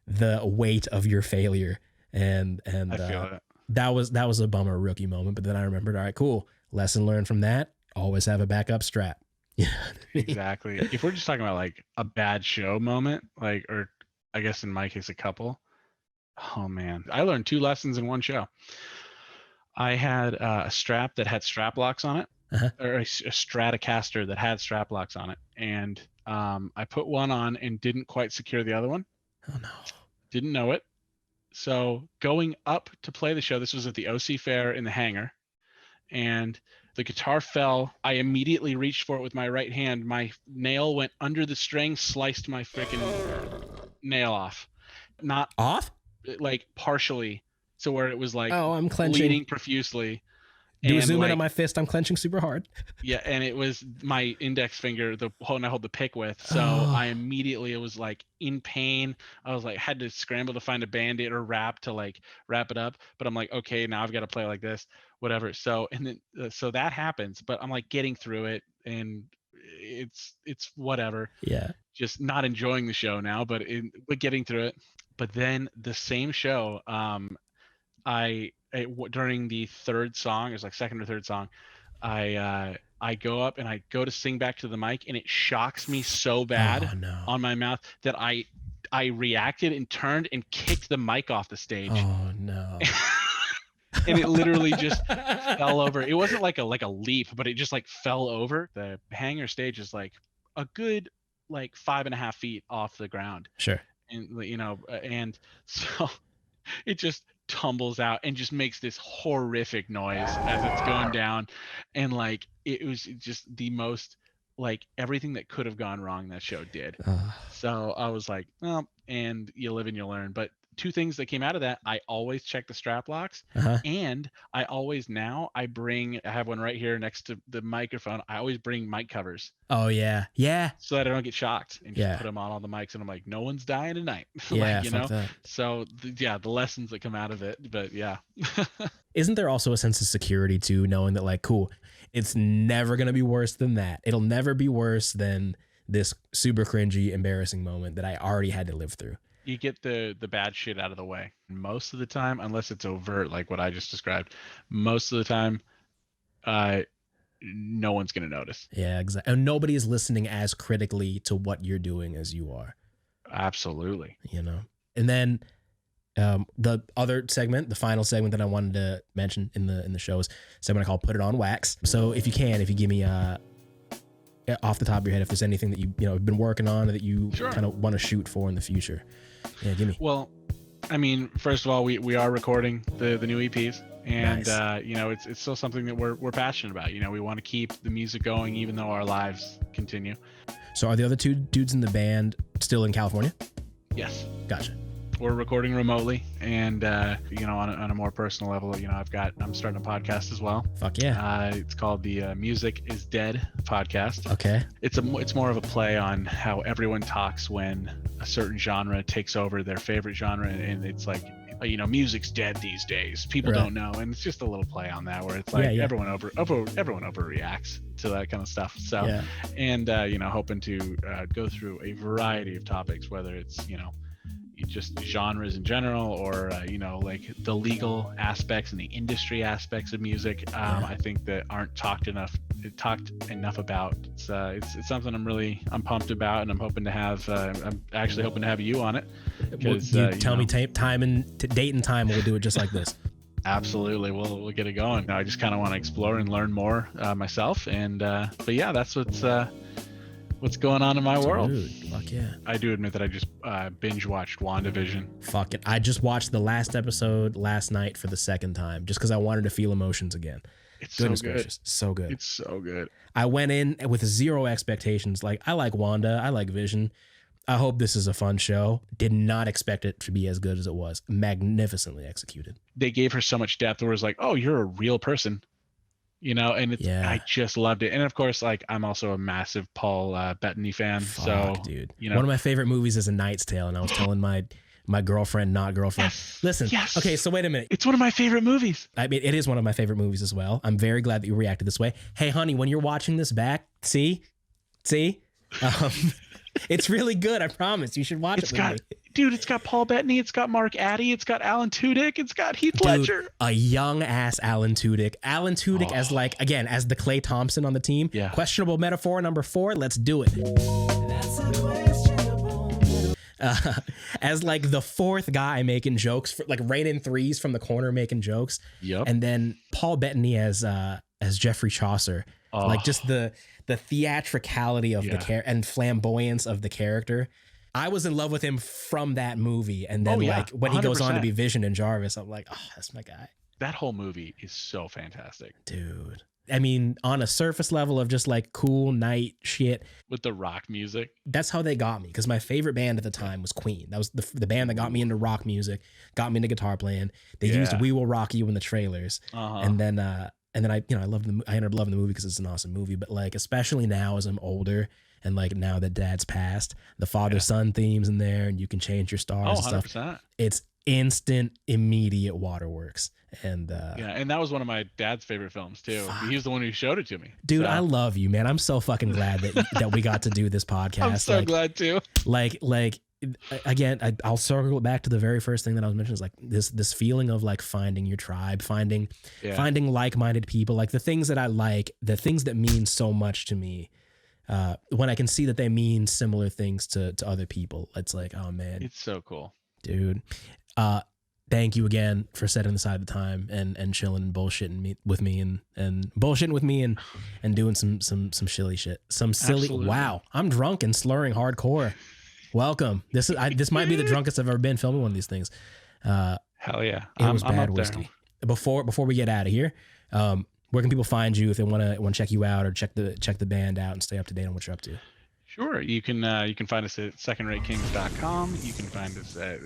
the weight of your failure. And I feel it. that was a bummer rookie moment. But then I remembered, all right, cool. Lesson learned from that. Always have a backup strap. Yeah. Exactly. If we're just talking about like a bad show moment, like, or I guess in my case, a couple. Oh man, I learned 2 lessons in one show. I had a strap that had strap locks on it, or a Stratocaster that had strap locks on it. And I put one on and didn't quite secure the other one. Oh no. Didn't know it. So going up to play the show, this was at the OC Fair in the hangar, and the guitar fell. I immediately reached for it with my right hand. My nail went under the string, sliced my freaking nail off. Not off? Like partially. So where it was like, I'm clenching, bleeding profusely. Do a zoom in on my fist. I'm clenching super hard. Yeah, and it was my index finger, the one I hold the pick with. So I immediately, it was like in pain. I was like, had to scramble to find a Band-Aid or wrap to like wrap it up. But I'm like, okay, now I've got to play like this, whatever. So, and then, so that happens, but I'm like getting through it, and it's whatever. Yeah. Just not enjoying the show now, but getting through it. But then the same show, during the third song, it was like second or third song, I go up and I go to sing back to the mic, and it shocks me so bad on my mouth that I reacted and turned and kicked the mic off the stage. Oh no. And it literally just fell over. It wasn't like a leap, but it just like fell over. The hangar stage is like a good like 5.5 feet off the ground. Sure. And you know, and so it just tumbles out and just makes this horrific noise as it's going down. And like it was just the most, like, everything that could have gone wrong that show did. So I was like, well, and you live and you learn. But 2 things that came out of that: I always check the strap locks, and I always, now I have one right here next to the microphone. I always bring mic covers. Oh yeah, yeah. So that I don't get shocked, and just put them on all the mics, and I'm like, no one's dying tonight. Yeah, like, you know. That. So the lessons that come out of it, but yeah. Isn't there also a sense of security too, knowing that like, cool, it's never gonna be worse than that. It'll never be worse than this super cringy, embarrassing moment that I already had to live through. You get the bad shit out of the way most of the time, unless it's overt like what I just described. Most of the time, no one's going to notice. Yeah, exactly. And nobody is listening as critically to what you're doing as you are. Absolutely. You know. And then the other segment, the final segment that I wanted to mention in the show is a segment I call Put It On Wax. So if you give me off the top of your head, if there's anything that you have been working on or that you kind of want to shoot for in the future. Yeah, give me. Well, I mean, first of all, we are recording the new EPs, and nice. It's still something that we're passionate about. We want to keep the music going even though our lives continue. So are the other 2 dudes in the band still in California? Yes. Gotcha. We're recording remotely, and on a more personal level, I'm starting a podcast as well. Fuck yeah. It's called the Music Is Dead podcast. Okay. It's more of a play on how everyone talks when a certain genre takes over their favorite genre, and it's like music's dead these days. People don't know, and it's just a little play on that where it's like everyone overreacts to that kind of stuff. So, and hoping to go through a variety of topics, whether it's just genres in general, or like the legal aspects and the industry aspects of music. I think that aren't talked enough about. It's something I'm pumped about, and I'm hoping to have. I'm actually hoping to have you on it. Because tell me time and date and time, we'll do it just like this. Absolutely, we'll get it going. I just kind of want to explore and learn more myself, and but yeah, that's what's going on in my world. Dude, fuck yeah. I do admit that I just binge watched WandaVision. Fuck it. I just watched the last episode last night for the second time just because I wanted to feel emotions again. It's Goodness so good. gracious. So good. It's so good. I went in with zero expectations. Like, I like Wanda. I like Vision. I hope this is a fun show. Did not expect it to be as good as it was. Magnificently executed. They gave her so much depth where it was like, oh, you're a real person. And it's, I just loved it. And of course, like, I'm also a massive Paul Bettany fan. Fuck, so, dude, one of my favorite movies is A Knight's Tale, and I was telling my girlfriend, listen. Yes. Okay, so wait a minute. It's one of my favorite movies. I mean, it is one of my favorite movies as well. I'm very glad that you reacted this way. Hey, honey, when you're watching this back, see, it's really good. I promise. You should watch it with me. Dude, it's got Paul Bettany, it's got Mark Addy, it's got Alan Tudyk, it's got Heath Ledger. A young ass Alan Tudyk. Alan Tudyk as as the Klay Thompson on the team. Yeah. Questionable metaphor number 4. Let's do it. As like the fourth guy making jokes, like raining threes from the corner making jokes. Yep. And then Paul Bettany as Geoffrey Chaucer. Like just the theatricality of the character and flamboyance of the character. I was in love with him from that movie, and then when 100%. He goes on to be Vision and Jarvis, I'm like, oh, that's my guy. That whole movie is so fantastic, dude. I mean, on a surface level of just like cool night shit with the rock music. That's how they got me, because my favorite band at the time was Queen. That was the band that got me into rock music, got me into guitar playing. They used "We Will Rock You" in the trailers, and then I loved I ended up loving the movie because it's an awesome movie. But like, especially now as I'm older. And like now that Dad's passed, the father-son themes in there, and you can change your stars and stuff. It's instant, immediate waterworks. And and that was one of my dad's favorite films too. He's the one who showed it to me. Dude, I love you, man. I'm so fucking glad that we got to do this podcast. I'm so glad too. Like again, I'll circle back to the very first thing that I was mentioning, is like this feeling of like finding your tribe, finding like-minded people, like the things that I like, the things that mean so much to me. When I can see that they mean similar things to other people, it's like, oh man, it's so cool, dude. Thank you again for setting aside the time and chilling and bullshitting with me and bullshitting with me and doing some silly shit, Absolutely. Wow, I'm drunk and slurring hardcore. Welcome. This might be the drunkest I've ever been filming one of these things. Hell yeah, it was bad whiskey. Before we get out of here, where can people find you if they want to check you out or check the band out and stay up to date on what you're up to? Sure. You can find us at secondratekings.com. You can find us at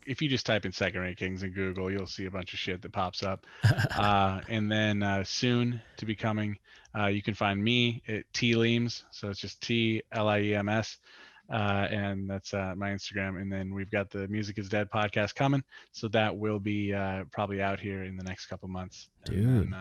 if you just type in Second Rate Kings in Google, you'll see a bunch of shit that pops up. And then soon to be coming, you can find me at T Liems. So it's just TLIEMS. And that's my Instagram. And then we've got the Music is Dead podcast coming. So that will be probably out here in the next couple months. Dude.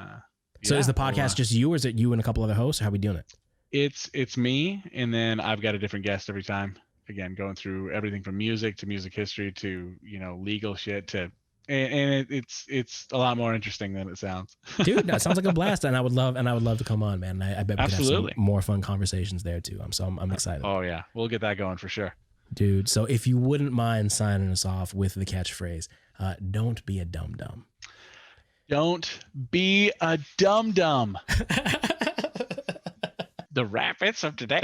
So is the podcast just you, or is it you and a couple other hosts? How are we doing it? It's me, and then I've got a different guest every time. Again, going through everything from music to music history to legal shit to, and it's a lot more interesting than it sounds. Dude, that sounds like a blast, and I would love to come on, man. I bet we could have some more fun conversations there too. I'm excited. Oh yeah, we'll get that going for sure, dude. So if you wouldn't mind signing us off with the catchphrase, "Don't be a dum-dum." Don't be a dum-dum. The rapids of today.